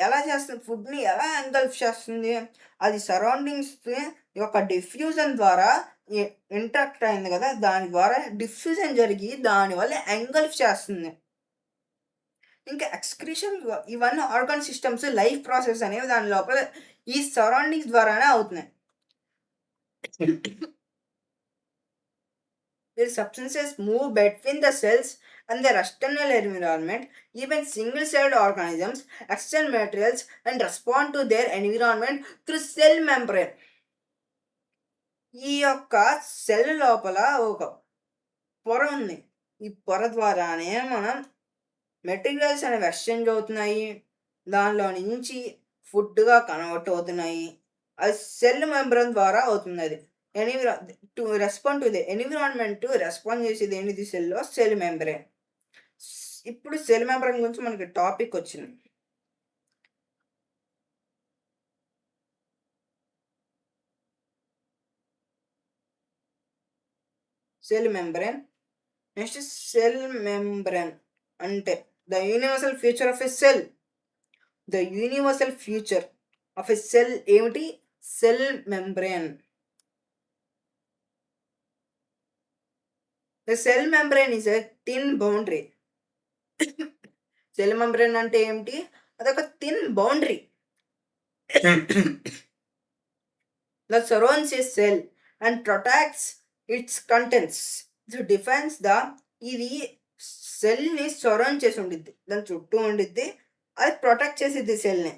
ఎలా చేస్తుంది? ఫుడ్‌ని ఎలా ఎంగల్ఫ్ చేస్తుంది? అది సరౌండింగ్స్ యొక్క డిఫ్యూజన్ ద్వారా ఇంటరాక్ట్ అయింది కదా! దాని ద్వారా డిఫ్యూజన్ జరిగి దానివల్ల ఎంగల్ఫ్ చేస్తుంది. ఇంకా ఎక్స్‌క్రీషన్, ఇవన్నీ ఆర్గాన్ సిస్టమ్స్ లైఫ్ ప్రాసెస్ అనేవి దాని లోపల ఈ సరౌండింగ్స్ ద్వారానే అవుతున్నాయి. Where substances move between the cells and their external environment, even single-celled organisms exchange materials and respond to their environment through cell membrane. ఈ యొక్క సెల్ లోపల ఒక పొర ఉంది. ఈ పొర ద్వారానే మనం మెటీరియల్స్ అనేవి ఎక్స్చేంజ్ అవుతున్నాయి. దానిలో నుంచి ఫుడ్‌గా కన్వర్ట్ అవుతున్నాయి. అది సెల్ మెంబ్రేన్ ద్వారా అవుతుంది అది. To respond to the environment respond చేసేది ఏంటిది? సెల్లో సెల్ మెంబ్రేన్. ఇప్పుడు సెల్ మెంబ్రేన్ గురించి మనకి టాపిక్ వచ్చింది. Cell membrane. Next cell membrane అంటే the universal feature of a cell. The universal feature of a cell ఏమిటి? Cell membrane. The cell membrane is a thin boundary. Cell membrane అంటే ఏమిటి? అదొక thin boundary that surrounds a cell and protects its contents. It defines the, ఇది సెల్ని surround చేసి ఉండిద్ది, దాని చుట్టూ ఉండిద్ది, అది ప్రొటెక్ట్ చేసిద్ది సెల్ని.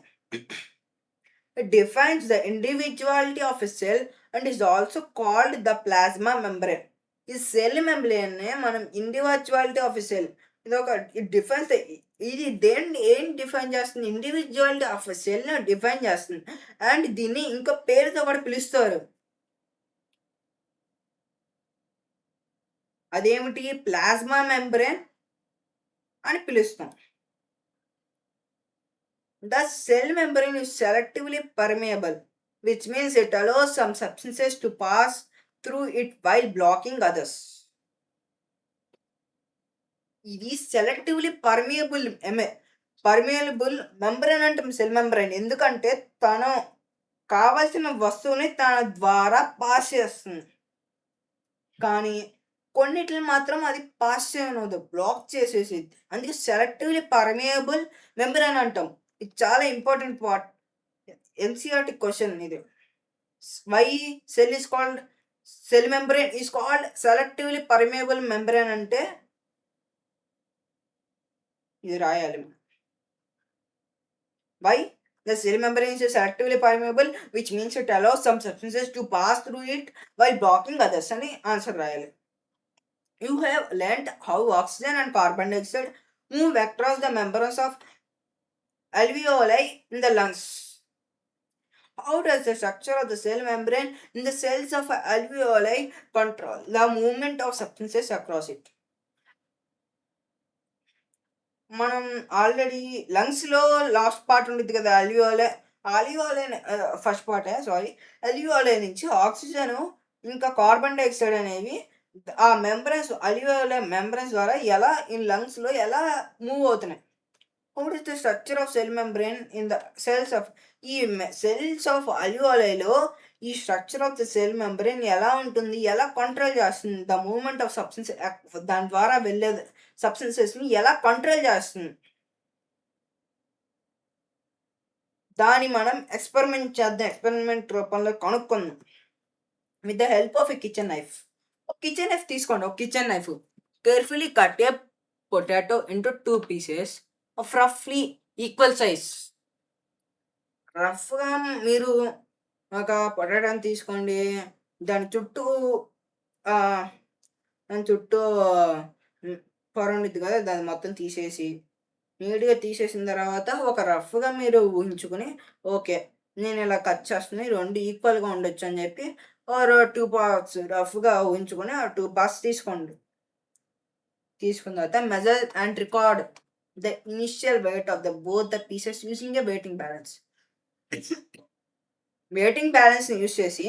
It defines the individuality of a cell and is also called the plasma membrane. ఈ సెల్ మెంబ్రేన్‌నే మనం ఇండివిడ్యువాలిటీ ఆఫ్ ఎ సెల్, ఇదొక ఇట్ డిఫైన్స్ ఇది దేన్ని ఏం డిఫైన్ చేస్తుంది? ఇండివిడ్యువాలిటీ ఆఫ్ ఎ సెల్‌ని డిఫైన్ చేస్తుంది. అండ్ దీన్ని ఇంకో పేరుతో కూడా పిలుస్తారు. అదేమిటి? ప్లాస్మా మెంబ్రేన్ అని పిలుస్తాం. The cell membrane is selectively permeable, which means it allows some substances to pass through it while blocking others. ఇది సెలెక్టివ్లీ పర్మియబుల్ మెంబ్రేన్ అంటే సెల్ మెంబ్రేన్. ఎందుకంటే తను కావలసిన వస్తువుని తన ద్వారా పాస్ చేస్తుంది. కానీ కొన్నిటిని మాత్రం అది పాస్ చేయనవదు, బ్లాక్ చేసేసిద్ది. అందుకే సెలెక్టివ్లీ పర్మియబుల్ మెంబ్రేన్ అంటాం. ఇది చాలా ఇంపార్టెంట్ పార్ట్. ఎన్సీఆర్టీ క్వశ్చన్ ఇది. Why cell membrane is called selectively permeable membrane అంటే ఇది రాయాలి. Why The cell membrane is selectively permeable, which means it allows some substances to pass through it while blocking others. అని answer రాయాలి. You have learnt how oxygen and carbon dioxide move across the membranes of alveoli in the lungs. How does the structure of the cell membrane in the cells of alveoli control the movement of substances across it? మనం already లంగ్స్లో last part ఉంటుంది కదా, అల్వియోలే first పార్టే sorry, అల్వియోలే నుంచి oxygen ఇంకా carbon dioxide అనేవి ఆ membranes అల్వియోలే membranes ద్వారా ఎలా లంగ్స్లో ఎలా మూవ్ అవుతున్నాయి. How is the structure of cell membrane in the cells of ఈ సెల్స్ ఆఫ్ అల్వియోలేలో ఈ structure of the cell membrane ఎలా ఉంటుంది, ఎలా కంట్రోల్ చేస్తుంది ద మూవ్మెంట్ ఆఫ్ సబ్స్టెన్స్, దాని ద్వారా వెళ్ళే సబ్స్టెన్సెస్ని ఎలా కంట్రోల్ చేస్తుంది, దాన్ని మనం ఎక్స్పెరిమెంట్ చేద్దాం. ఎక్స్పెరిమెంట్ రూపంలో కనుక్కుందాం with the help of a kitchen knife. ఒక కిచెన్ నైఫ్ తీసుకోండి. ఒక kitchen knife carefully cut a potato into 2 pieces of రఫ్లీ ఈక్వల్ సైజ్. రఫ్గా మీరు ఒక పొటాటోని తీసుకోండి, దాని చుట్టూ పొర ఉండిద్ది కదా, దాన్ని మొత్తం తీసేసి నీట్గా తీసేసిన తర్వాత ఒక రఫ్గా మీరు ఊహించుకుని, ఓకే నేను ఇలా కట్ చేస్తుంది 2 ఈక్వల్గా ఉండొచ్చు అని చెప్పి 2 parts రఫ్గా ఊహించుకొని ఆ 2 parts తీసుకోండి. తీసుకున్న తర్వాత measure and record the initial weight of the both the pieces using a weighing balance. Weighing బ్యాలెన్స్ని యూజ్ చేసి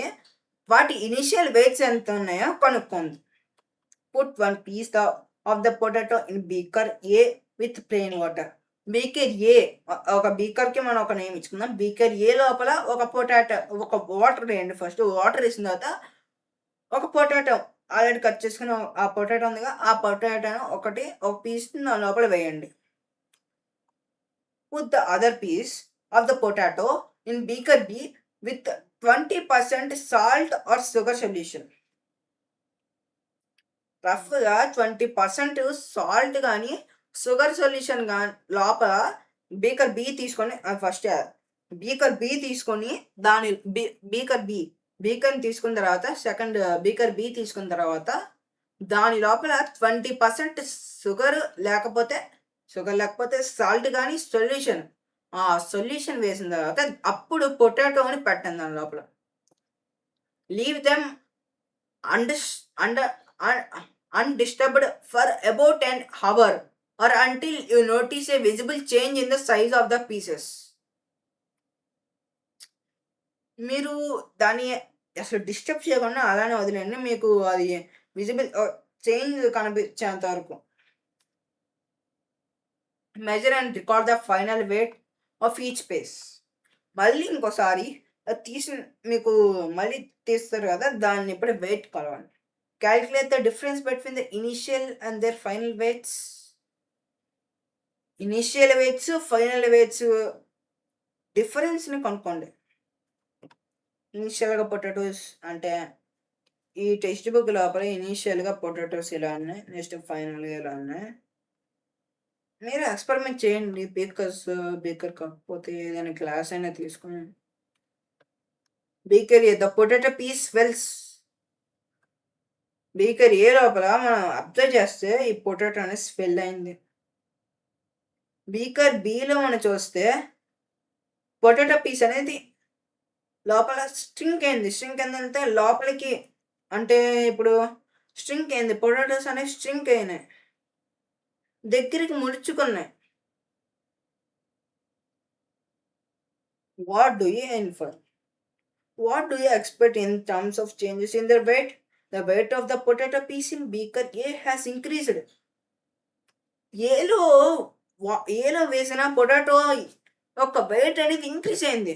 వాటి ఇనిషియల్ వెయిట్స్ ఎంత ఉన్నాయో కనుక్కోండి. Put 1 piece of the potato in beaker A with plain water. Beaker A, ఒక బీకర్కి మనం ఒక నేమ్ ఇచ్చుకుందాం. బీకర్ ఏ లోపల ఒక వాటర్ వేయండి. ఫస్ట్ వాటర్ వేసిన తర్వాత ఒక పొటాటో ఆల్రెడీ కట్ చేసుకుని ఆ పొటాటో ఉందిగా, ఆ పొటాటోను ఒక పీస్ దాని లోపల వేయండి. Put the other piece of the potato in beaker B with 20% salt or sugar solution. రఫ్గా 20% సాల్ట్ కానీ షుగర్ సొల్యూషన్ కానీ లోపల బీకర్ బి తీసుకొని, ఫస్ట్ బీకర్ బి తీసుకొని దాని బీకర్ని తీసుకున్న తర్వాత సెకండ్ బీకర్ బి తీసుకున్న తర్వాత దాని లోపల 20% షుగర్ లేకపోతే సాల్ట్ కానీ సొల్యూషన్, ఆ సొల్యూషన్ వేసిన తర్వాత అప్పుడు పొటాటోని పెట్టండి దాని లోపల. Leave them undisturbed for about an hour or until you notice a visible change in the size of the pieces. మీరు దాన్ని అసలు డిస్టర్బ్ చేయకుండా అలానే వదిలేండి, మీకు అది విజిబుల్ చేంజ్ కనిపించేంత వరకు. Measure and record the final weight of each piece. మళ్ళీ ఇంకోసారి మీకు మళ్ళీ తీస్తారు కదా, దాన్ని ఇప్పుడు వెయిట్ కలవండి. Calculate the difference between the initial and their final weights. Initial weights final weights డిఫరెన్స్ని కనుక్కోండి. ఇనిషియల్గా పొటాటోస్ అంటే ఈ టెక్స్ట్ బుక్ లోపల ఇనిషియల్గా పొటాటోస్ ఇలా ఉన్నాయి, నెక్స్ట్ ఫైనల్గా ఇలా ఉన్నాయి. మీరు ఎక్స్పెరిమెంట్ చేయండి. బేకర్ కాకపోతే ఏదైనా క్లాస్ అయినా తీసుకుని. Beaker the potato piece wells. Beaker A లోపల మనం అబ్జర్వ్ చేస్తే ఈ పొటాటో అనేది స్వెల్ అయింది. బీకర్ బిలో మనం చూస్తే పొటాటో పీస్ అనేది లోపల స్ట్రింక్ అయింది. స్ట్రింక్ ఏంటంటే లోపలికి, అంటే ఇప్పుడు స్ట్రింక్ అయింది, పొటాటోస్ అనేవి స్ట్రింక్ అయినాయి, దగ్గరికి ముడుచుకున్నాయి. What do you infer? What do you expect in terms of changes in their weight? The weight of the potato piece in beaker A has increased. ఏలో వేసిన పొటాటో ఒక వెయిట్ అనేది ఇంక్రీజ్ అయింది,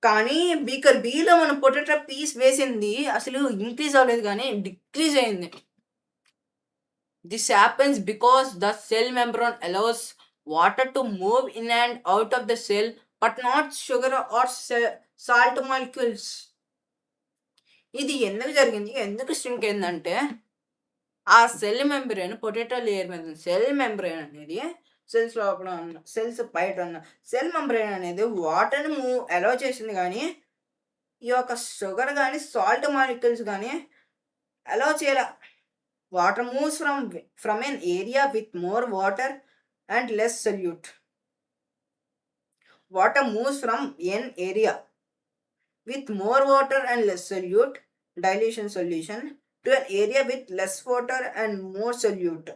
కానీ బీకర్ బిలో మనం పొటాటో పీస్ వేసింది అసలు ఇంక్రీజ్ అవ్వలేదు కానీ డిక్రీజ్ అయింది. This happens because the cell membrane allows water to move in and out of the cell but not sugar or salt molecules. ఇది ఎందుకు జరిగింది, ఎందుకు స్ట్రింక్ అయిందంటే ఆ సెల్ మెంబ్రేన్ పొటాటో లేయర్ మీద సెల్ మెంబ్రేన్ అనేది సెల్స్ లోపల ఉన్న సెల్స్ బయట ఉన్న సెల్ మెంబ్రేన్ అనేది వాటర్ని అలౌ చేసింది కానీ ఈ యొక్క షుగర్ కానీ సాల్ట్ మాలిక్యూల్స్ కానీ అలౌ చేయాల. Water moves from N area with more water and less solute. Water moves from N area with more water and less solute dilution solution to an area with less water and more solute.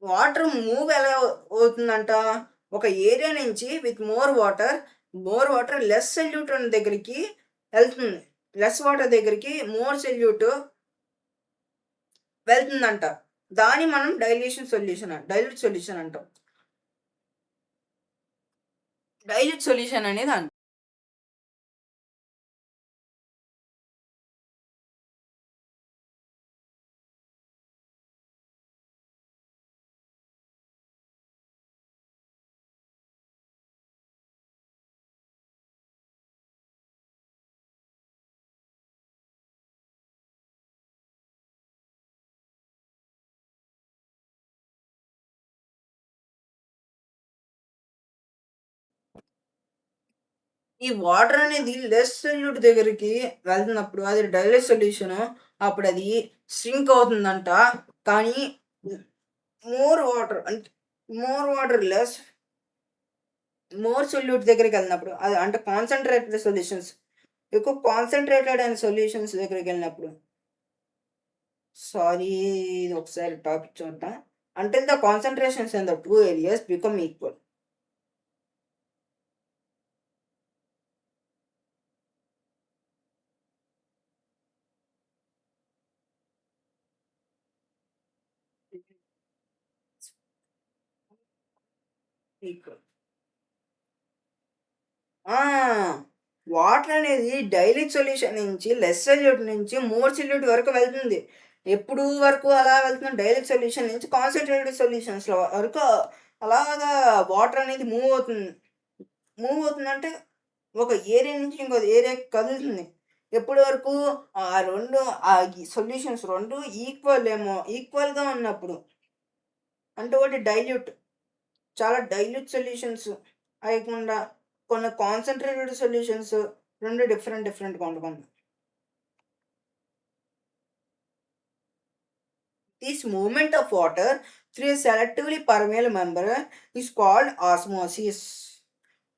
Water move ఎలా అవుతుందంట, ఒక area నుంచి with more water less solute ఉన్న దగ్గరికి వెళ్తుంది. Less water దగ్గరికి more solute వెళ్తుందంట. దాన్ని మనం డైల్యూట్ సొల్యూషన్ అంటాం. డైల్యూట్ సొల్యూషన్ అనేది ఈ వాటర్ అనేది లెస్ సొల్యూట్ దగ్గరికి వెళ్తున్నప్పుడు అది డైల్యూట్ సొల్యూషన్, అప్పుడు అది ష్రింక్ అవుతుందంట. కానీ more water less more solute దగ్గరికి వెళ్ళినప్పుడు అది అంటే కాన్సన్ట్రేటెడ్ సొల్యూషన్స్, ఎక్కువ కాన్సన్ట్రేటెడ్ అయిన సొల్యూషన్స్ దగ్గరికి వెళ్ళినప్పుడు ఇది ఒకసారి టాపిక్ చూద్దాం. Until the concentrations in the two areas become equal. Water అనేది డైల్యూట్ సొల్యూషన్ నుంచి లెస్ సొల్యూట్ నుంచి మోర్ సొల్యూట్ వరకు వెళ్తుంది. ఎప్పుడు వరకు అలా వెళ్తుంది? డైల్యూట్ సొల్యూషన్ నుంచి కాన్సన్ట్రేటెడ్ సొల్యూషన్స్లో వరకు అలాగా వాటర్ అనేది మూవ్ అవుతుందంటే ఒక ఏరియా నుంచి ఇంకో ఏరియాకి కదులుతుంది. ఎప్పటి వరకు ఆ సొల్యూషన్స్ రెండు ఈక్వల్గా ఉన్నప్పుడు. అంటే ఒకటి డైల్యూట్, చాలా డైల్యూట్ సొల్యూషన్స్ అయ్యకుండా కొన్ని కాన్సన్ట్రేటెడ్ సొల్యూషన్స్ రెండు డిఫరెంట్గా ఉంటుంది. This movement of water through a selectively permeable membrane is called osmosis.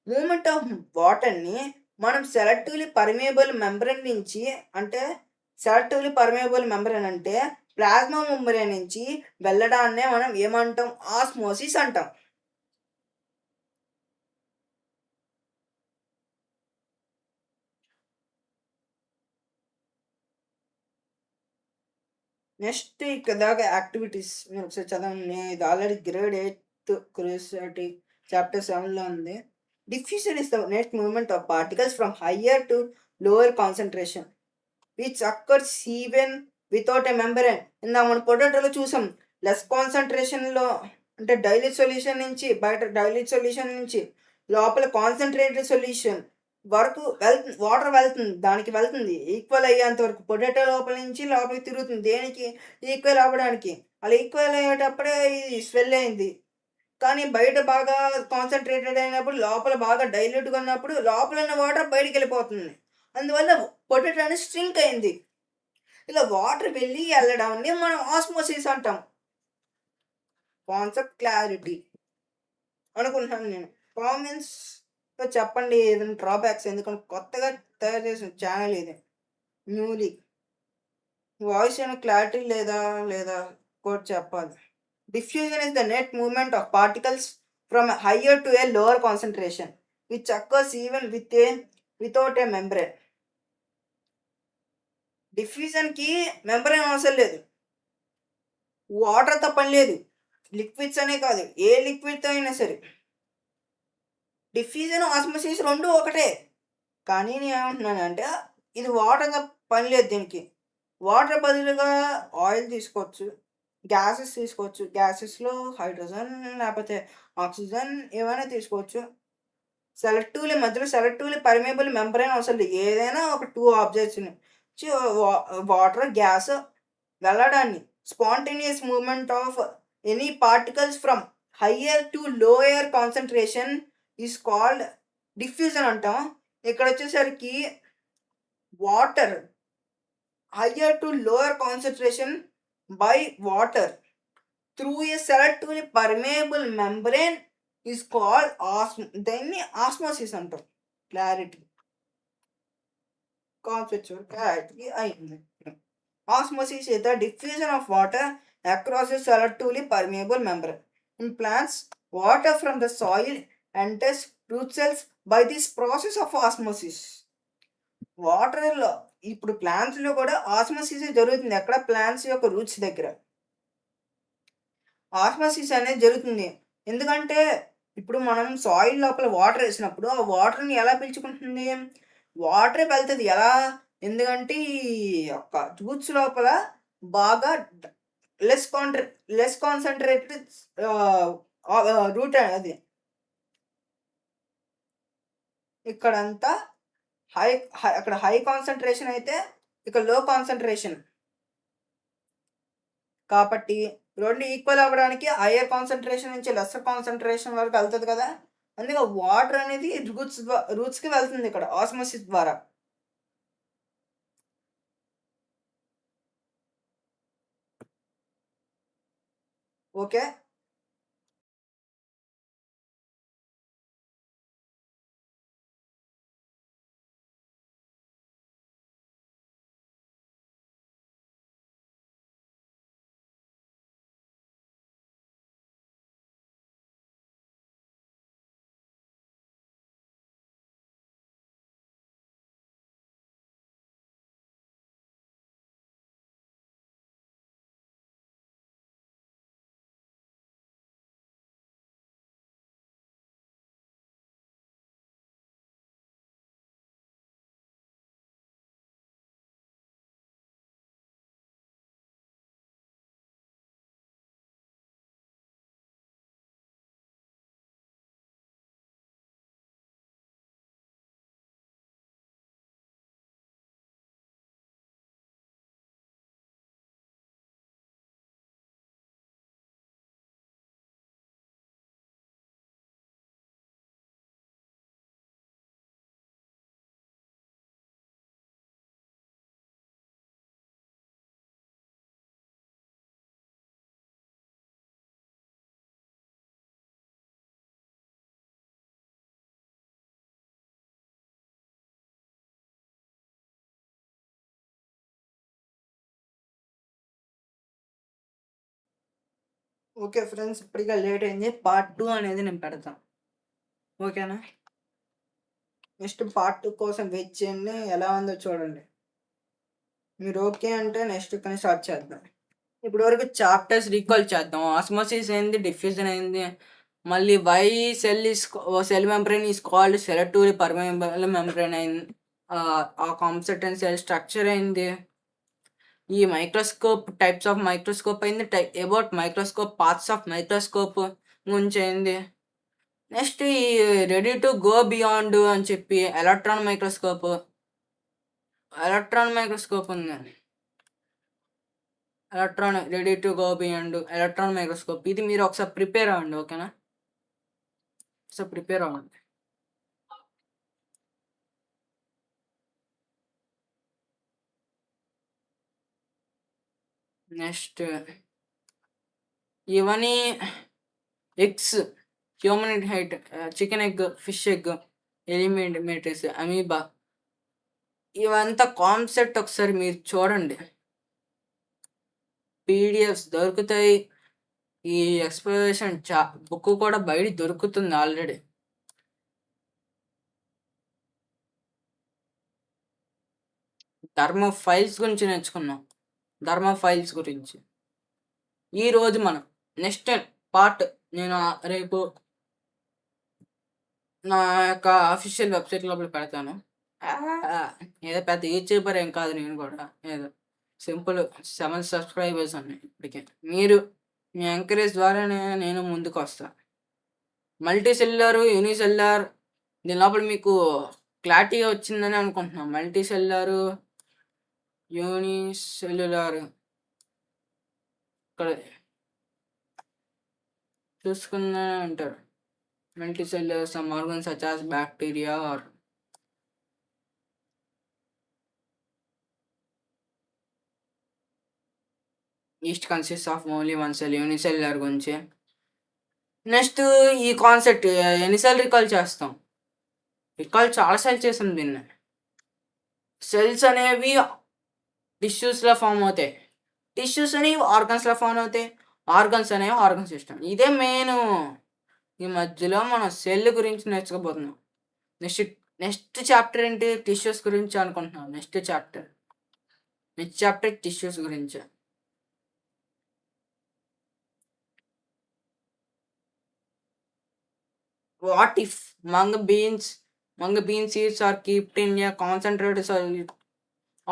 Movement of వాటర్ని మనం సెలెక్టివ్లీ పర్మియబుల్ మెంబ్రేన్ నుంచి అంటే ప్లాస్మా మెంబ్రేన్ నుంచి వెళ్ళడాన్నే మనం ఏమంటాం? ఆస్మోసిస్ అంటాం. నెక్స్ట్ ఇక్కడ దాకా యాక్టివిటీస్ మీరు ఒకసారి చదవండి. ఇది ఆల్రెడీ గ్రేడ్ 8 క్యూరియాసిటీ చాప్టర్ 7లో ఉంది. Diffusion is the net movement of particles from higher to lower concentration, which occurs even without a membrane. ఇందాక మనం పొటాటోలో చూసాం, లెస్ కాన్సన్ట్రేషన్లో అంటే డైల్యూట్ సొల్యూషన్ నుంచి డైల్యూట్ సొల్యూషన్ నుంచి లోపల కాన్సన్ట్రేటెడ్ సొల్యూషన్ వరకు వాటర్ దానికి వెళ్తుంది ఈక్వల్ అయ్యేంత వరకు. పొటాటో లోపల నుంచి లోపలికి తిరుగుతుంది, దేనికి? ఈక్వల్ అవ్వడానికి. అలా ఈక్వల్ అయ్యేటప్పుడే ఇది స్వెల్ అయింది. కానీ బయట బాగా కాన్సన్ట్రేటెడ్ అయినప్పుడు, లోపల బాగా డైల్యూట్గా ఉన్నప్పుడు లోపల ఉన్న వాటర్ బయటికి వెళ్ళిపోతుంది. అందువల్ల పొటాటో అనేది స్ట్రింక్ అయింది. ఇలా వాటర్ వెళ్ళడాన్ని మనం ఆస్మోసిస్ అంటాం. కాన్సెప్ట్ క్లారిటీ అనుకుంటున్నాను నేను. కామెంట్స్లో చెప్పండి ఏదైనా డ్రాబ్యాక్స్, ఎందుకంటే కొత్తగా తయారు చేసిన ఛానల్ ఇది, న్యూలీ. వాయిస్ ఏమైనా క్లారిటీ లేదా కూడా చెప్పాలి. Diffusion is the net movement of particles from a higher to a lower concentration, which occurs even without a membrane. డిఫ్యూజన్కి మెంబ్రేన్ అవసరం లేదు, వాటర్తో పని లేదు, లిక్విడ్స్ అనే కాదు, ఏ లిక్విడ్తో అయినా సరే. డిఫ్యూజన్, ఆస్మోసిస్ రెండు ఒకటే. కానీ నేను ఏమంటున్నానంటే ఇది వాటర్తో పని లేదు. దీనికి వాటర్ బదులుగా ఆయిల్ తీసుకోవచ్చు, గ్యాసెస్ తీసుకోవచ్చు. గ్యాసెస్లో హైడ్రోజన్ లేకపోతే ఆక్సిజన్ ఏమైనా తీసుకోవచ్చు. మధ్యలో సెలెక్టివ్లీ పర్మియబుల్ మెంబ్రేన్ అవసరం లేదు. ఏదైనా ఒక 2 ఆబ్జెక్ట్స్ని వాటర్, గ్యాస్ వెళ్ళడాన్ని spontaneous movement of any particles from higher to lower concentration is called diffusion అంటాం. ఇక్కడ వచ్చేసరికి water higher to lower concentration by water through a selectively permeable membrane is called దాన్ని ఆస్మోసిస్ అంటాం. క్లారిటీ కాన్సెప్చువల్ క్లారిటీ అయింది. Osmosis is the diffusion of water across a selectively permeable membrane. In plants, water from the soil enters root cells by this process of osmosis. వాటర్లో ఇప్పుడు ప్లాంట్స్లో కూడా osmosis జరుగుతుంది. ఎక్కడ plants యొక్క roots దగ్గర osmosis అనేది జరుగుతుంది. ఎందుకంటే ఇప్పుడు మనం సాయిల్ లోపల వాటర్ వేసినప్పుడు ఆ వాటర్ని ఎలా పీల్చుకుంటుంది? వాటరే వెళ్తుంది. ఎలా? ఎందుకంటే ఈ యొక్క రూట్స్ లోపల బాగా లెస్ కాన్సన్ట్రేటెడ్ రూట్ అది ఇక్కడంతా అక్కడ హై కాన్సన్ట్రేషన్ అయితే ఇక్కడ లో కాన్సన్ట్రేషన్, కాబట్టి రెండు ఈక్వల్ అవ్వడానికి హైయర్ కాన్సన్ట్రేషన్ నుంచి లెస్సర్ కాన్సన్ట్రేషన్ వరకు వెళ్తుంది కదా. అందుకే వాటర్ అనేది రూట్స్కి వెళ్తుంది ఇక్కడ ఆస్మోసిస్ ద్వారా. ఓకే, ఓకే ఫ్రెండ్స్, ఇప్పటికే లేట్ అయింది. పార్ట్ 2 అనేది నేను పెడతాను. ఓకేనా? నెక్స్ట్ పార్ట్ 2 కోసం వెయిట్ చేయండి. ఎలా ఉందో చూడండి. మీరు ఓకే అంటే నెక్స్ట్ కానీ స్టార్ట్ చేద్దాం. ఇప్పుడు వరకు చాప్టర్స్ రీకాల్ చేద్దాం. ఆస్మోసిస్ అయింది, డిఫ్యూజన్ అయింది, మళ్ళీ why cell membrane is called selectively permeable membrane అయింది, ఆ కాన్సెప్ట్ అండ్ సెల్ స్ట్రక్చర్ అయింది, ఈ మైక్రోస్కోప్ టైప్స్ ఆఫ్ మైక్రోస్కోప్ అయింది, about microscope parts of microscope గురించి అయింది. నెక్స్ట్ ఈ రెడీ టు గో బియాండ్ అని చెప్పి ఎలక్ట్రాన్ మైక్రోస్కోప్ ఉంది. Ready to go beyond electron microscope, ఇది మీరు ఒకసారి ప్రిపేర్ అవ్వండి. ఓకేనా? ఒకసారి ప్రిపేర్ అవ్వండి. నెక్స్ట్ ఇవన్నీ eggs, human height, chicken egg, fish egg, ఎలిమెంటరీస్, అమీబా, ఇవంతా కాన్సెప్ట్ ఒకసారి మీరు చూడండి. పీడిఎఫ్స్ దొరుకుతాయి. ఈ ఎక్స్ప్లెనేషన్ బుక్ కూడా బయట దొరుకుతుంది ఆల్రెడీ. థర్మోఫైల్స్ గురించి నేర్చుకున్నాం. థర్మోఫైల్స్ గురించి ఈరోజు మనం నెక్స్ట్ పార్ట్ నేను రేపు నా యొక్క అఫీషియల్ వెబ్సైట్ లోపల పెడతాను. ఏదో పెద్ద యూట్యూబర్ ఏం కాదు, నేను కూడా ఏదో సింపుల్ 7 సబ్స్క్రైబర్స్ ఉన్నాయి ఇప్పటికే. మీరు మీ ఎంకరేజ్ ద్వారానే నేను ముందుకు వస్తాను. మల్టీ సెల్యులర్, యూనిసెల్యులర్, దీని లోపల మీకు క్లారిటీగా వచ్చిందని అనుకుంటున్నాను. మల్టీ సెల్యులర్, యూనిసెల్యులర్ ఇక్కడ చూసుకున్నా అంటారు multicellular some organs such as bacteria or yeast consists of only one cell unicellular గురించి. నెక్స్ట్ ఈ కాన్సెప్ట్ ఎన్నిసార్లు రికాల్ చేస్తాం? రికాల్ చాలాసార్లు చేసాం దీన్ని. సెల్స్ అనేవి టిష్యూస్లో ఫామ్ అవుతాయి, టిష్యూస్ అనేవి ఆర్గన్స్లో ఫామ్ అవుతాయి, ఆర్గన్స్ అనేవి ఆర్గన్ సిస్టమ్. ఇదే మెయిన్. ఈ మధ్యలో మనం సెల్ గురించి నేర్చుకోబోతున్నాం. నెక్స్ట్ చాప్టర్ ఏంటి? టిష్యూస్ గురించి అనుకుంటున్నాం. నెక్స్ట్ చాప్టర్ టిష్యూస్ గురించి. What if mung bean seeds are kept in a concentrated solid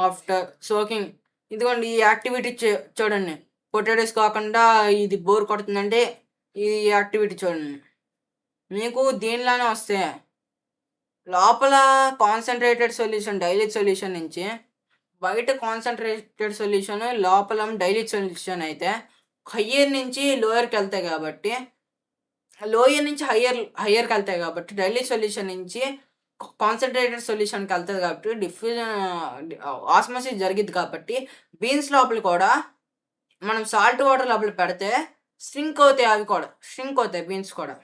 after soaking? ఇదిగోండి ఈ యాక్టివిటీ చూడండి. పొటాటోస్ కాకుండా ఇది బోర్ కొడుతుందంటే ఈ యాక్టివిటీ చూడండి. మీకు దీనిలానే వస్తాయి. లోపల కాన్సన్ట్రేటెడ్ సొల్యూషన్ డైల్యూట్ సొల్యూషన్ నుంచి బయట కాన్సన్ట్రేటెడ్ సొల్యూషన్ లోపల డైల్యూట్ సొల్యూషన్ అయితే హయ్యర్ నుంచి లోయర్కి వెళ్తాయి కాబట్టి, లోయర్ నుంచి హయ్యర్కి వెళ్తాయి కాబట్టి డైల్యూట్ సొల్యూషన్ నుంచి కాన్సన్ట్రేటెడ్ సొల్యూషన్కి వెళ్తుంది కాబట్టి డిఫ్యూజన్ ఆస్మోసిస్ జరిగింది కాబట్టి బీన్స్ లోపల కూడా మనం సాల్ట్ వాటర్ లోపల పెడితే స్ట్రింక్ అవుతాయి. అవి కూడా స్ట్రింక్ అవుతాయి. బీన్స్ కూడా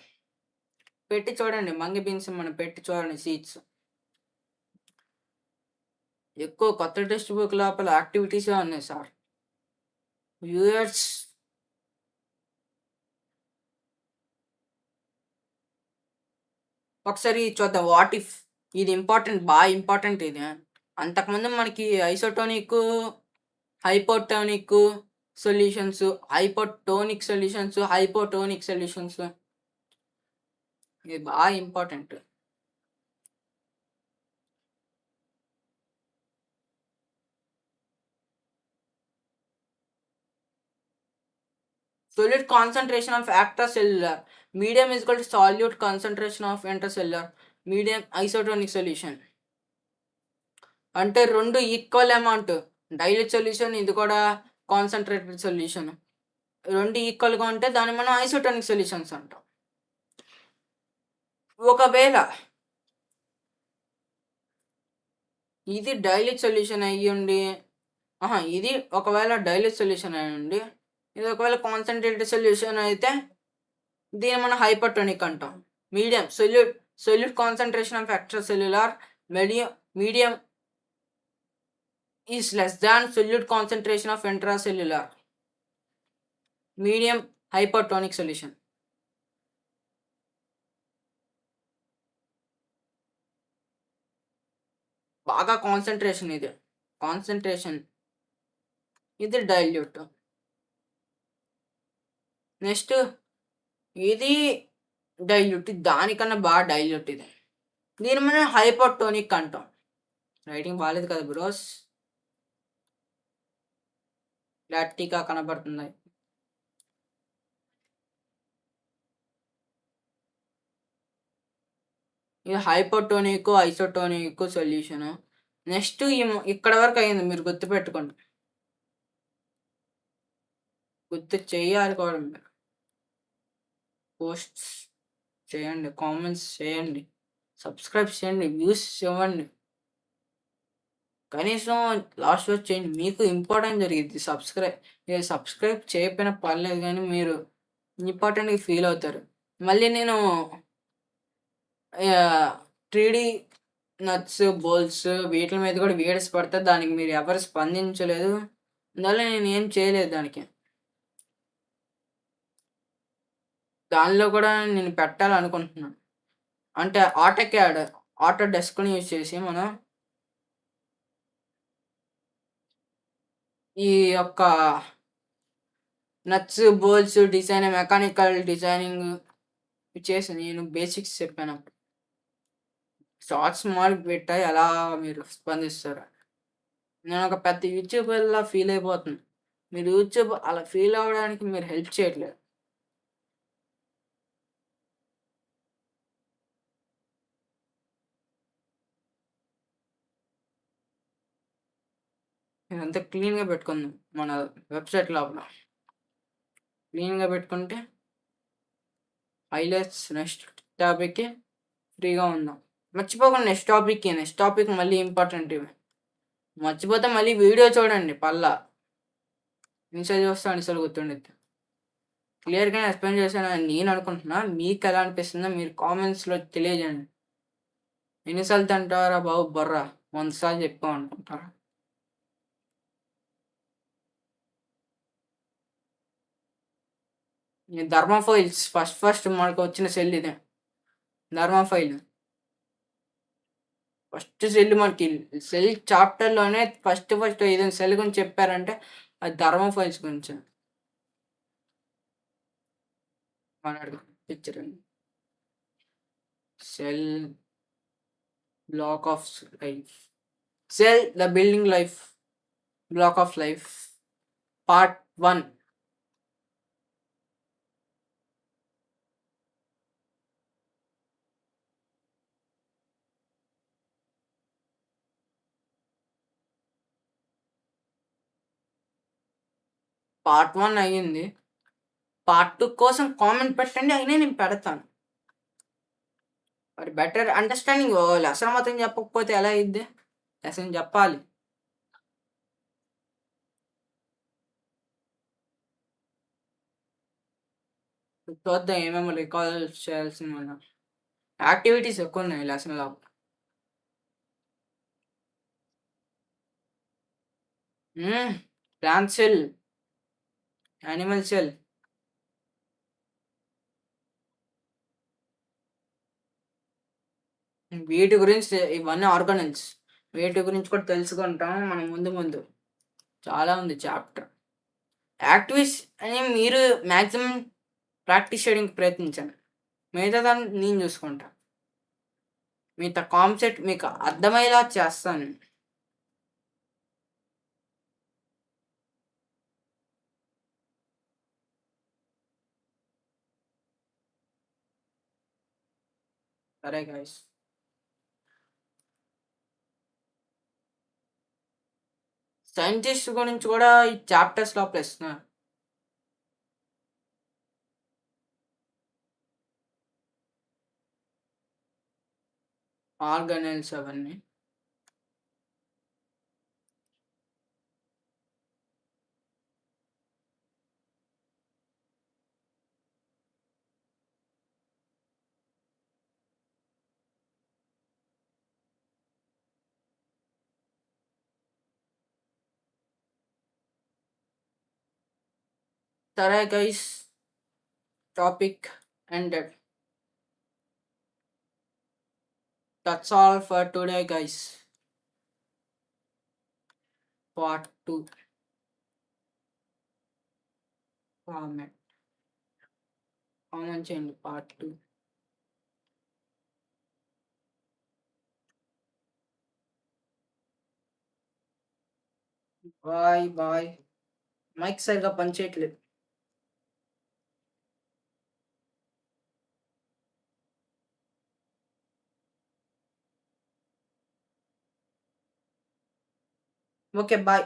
పెట్టి చూడండి. మంగి బీన్స్ మనం పెట్టి చూడండి. సీడ్స్ ఎక్కువ కొత్త టెక్స్ట్ బుక్ లోపల యాక్టివిటీసే ఉన్నాయి సార్. వ్యూయర్స్ ఒకసారి చూద్దాం. వాట్ ఇఫ్ ఇది ఇంపార్టెంట్, బాగా ఇంపార్టెంట్ ఇది. అంతకుముందు మనకి isotonic, hypotonic solutions, hypotonic solutions ఇది బాగా important. solute concentration of extracellular medium is equal to solute concentration of intracellular medium isotonic solution. అంటే రెండు ఈక్వల్ అమౌంట్ డైల్యూట్ సొల్యూషన్, ఇది కూడా కాన్సన్ట్రేటెడ్ సొల్యూషన్, రెండు ఈక్వల్గా ఉంటే దాన్ని మనం ఐసోటోనిక్ సొల్యూషన్స్ అంటాం. ఒకవేళ ఇది డైల్యూట్ సొల్యూషన్ అయ్యుండి, ఇది ఒకవేళ డైల్యూట్ సొల్యూషన్ అయ్యుండి, ఇది ఒకవేళ కాన్సన్ట్రేటెడ్ సొల్యూషన్ అయితే దీన్ని మనం హైపర్టోనిక్ అంటాం. Medium solute concentration of extracellular medium is less than solute concentration of intracellular medium hypertonic solution. బాగా కాన్సన్ట్రేషన్ ఇది డైల్యూట్. నెక్స్ట్ ఇది డైల్యూట్, దానికన్నా బాగా డైల్యూట్ ఇది. దీన్ని మనం హైపర్టోనిక్ అంటాం. రైటింగ్ బాగాలేదు కదా బ్రోస్? క్లారిటీగా కనబడుతుంది. ఇది హైపర్టోనిక్, ఐసోటోనిక్ సొల్యూషన్. నెక్స్ట్ ఇక్కడ వరకు అయింది. మీరు గుర్తుపెట్టుకోండి, గుర్తు చేయాలి కూడా. మీరు పోస్ట్స్ చేయండి, కామెంట్స్ చేయండి, సబ్స్క్రైబ్ చేయండి, వ్యూస్ ఇవ్వండి. కనీసం లాస్ట్ వచ్చి చేయండి. మీకు ఇంపార్టెంట్ జరిగింది. సబ్స్క్రైబ్ చేయకపోయినా పర్లేదు, కానీ మీరు ఇంపార్టెంట్గా ఫీల్ అవుతారు. మళ్ళీ నేను 3D నట్స్, బోల్స్ వీటి మీద కూడా వీడియోస్ పడితే దానికి మీరు ఎవరు స్పందించలేదు. అందువల్ల నేను ఏం చేయలేదు. దానిలో కూడా నేను పెట్టాలనుకుంటున్నాను. అంటే ఆటోడెస్క్ని యూజ్ చేసి మనం ఈ యొక్క నట్స్, బోల్స్ డిజైన్, మెకానికల్ డిజైనింగ్ చేసి నేను బేసిక్స్ చెప్పాను. షార్ట్స్ మార్క్ పెట్టా, ఎలా మీరు స్పందిస్తారు. నేను ఒక పెద్ద యూట్యూబర్లా ఫీల్ అయిపోతున్నాను. మీరు యూట్యూబ్ అలా ఫీల్ అవ్వడానికి మీరు హెల్ప్ చేయట్లేదు. ఇదంతా క్లీన్గా పెట్టుకుందాం మన వెబ్సైట్ లోపల. క్లీన్గా పెట్టుకుంటే హైలైట్స్ నెక్స్ట్ టాపిక్కి ఫ్రీగా ఉందాం. మర్చిపోకండి నెక్స్ట్ టాపిక్ మళ్ళీ ఇంపార్టెంట్ ఇవి. మర్చిపోతే మళ్ళీ వీడియో చూడండి పల్లా. ఇన్సైడ్ చూస్తే అనిసలు గుర్తుండిద్ది. క్లియర్గా ఎక్స్ప్లెయిన్ చేశానని నేను అనుకుంటున్నా. మీకు ఎలా అనిపిస్తుందో మీరు కామెంట్స్లో తెలియజేయండి. ఎన్నిసార్లు తింటారా బాబు బొర్రా, 100 సార్లు చెప్పాం అనుకుంటారా? ఈ ధర్మఫైల్స్ ఫస్ట్ మనకు వచ్చిన సెల్ ఇదే. ధర్మఫైల్ ఫస్ట్ సెల్ మనకి సెల్ చాప్టర్లోనే ఫస్ట్ ఏదైనా సెల్ గురించి చెప్పారంటే అది ధర్మఫైల్స్ గురించి. మనకు picture cell black of life, cell the building life black of life part 1. Part 1 అయ్యింది. పార్ట్ 2 కోసం కామెంట్ పెట్టండి, అయినా నేను పెడతాను. మరి బెటర్ అండర్స్టాండింగ్ లెసన్ మొత్తం చెప్పకపోతే ఎలా అయ్యిద్ది? లెసన్ చెప్పాలి. చూద్దాం ఏమేమి రికాల్ చేయాల్సిన మన యాక్టివిటీస్ ఎక్కువ ఉన్నాయి లెసన్లో. ప్లాంట్ సెల్, యానిమల్ సెల్, వీటి గురించి ఇవన్నీ ఆర్గానిల్స్, వీటి గురించి కూడా తెలుసుకుంటాం మనం ముందు. చాలా ఉంది చాప్టర్. యాక్టివిటీస్ అని మీరు మ్యాక్సిమం ప్రాక్టీస్ చేయడానికి ప్రయత్నించండి. మిగతా దాన్ని నేను చూసుకుంటా. మిగతా కాన్సెప్ట్ మీకు అర్థమయ్యేలా చేస్తాను. సరే గైస్, సైంటిస్ట్ గురించి కూడా ఈ చాప్టర్స్లో ప్రశ్న. ఆర్గానిల్స్ అవన్నీ సరే guys, topic ended. That's all for today guys. Part 2 comment చేయండి. పార్ట్ 2. బాయ్. మైక్ సరిగా పనిచేయట్లేదు. Okay bye.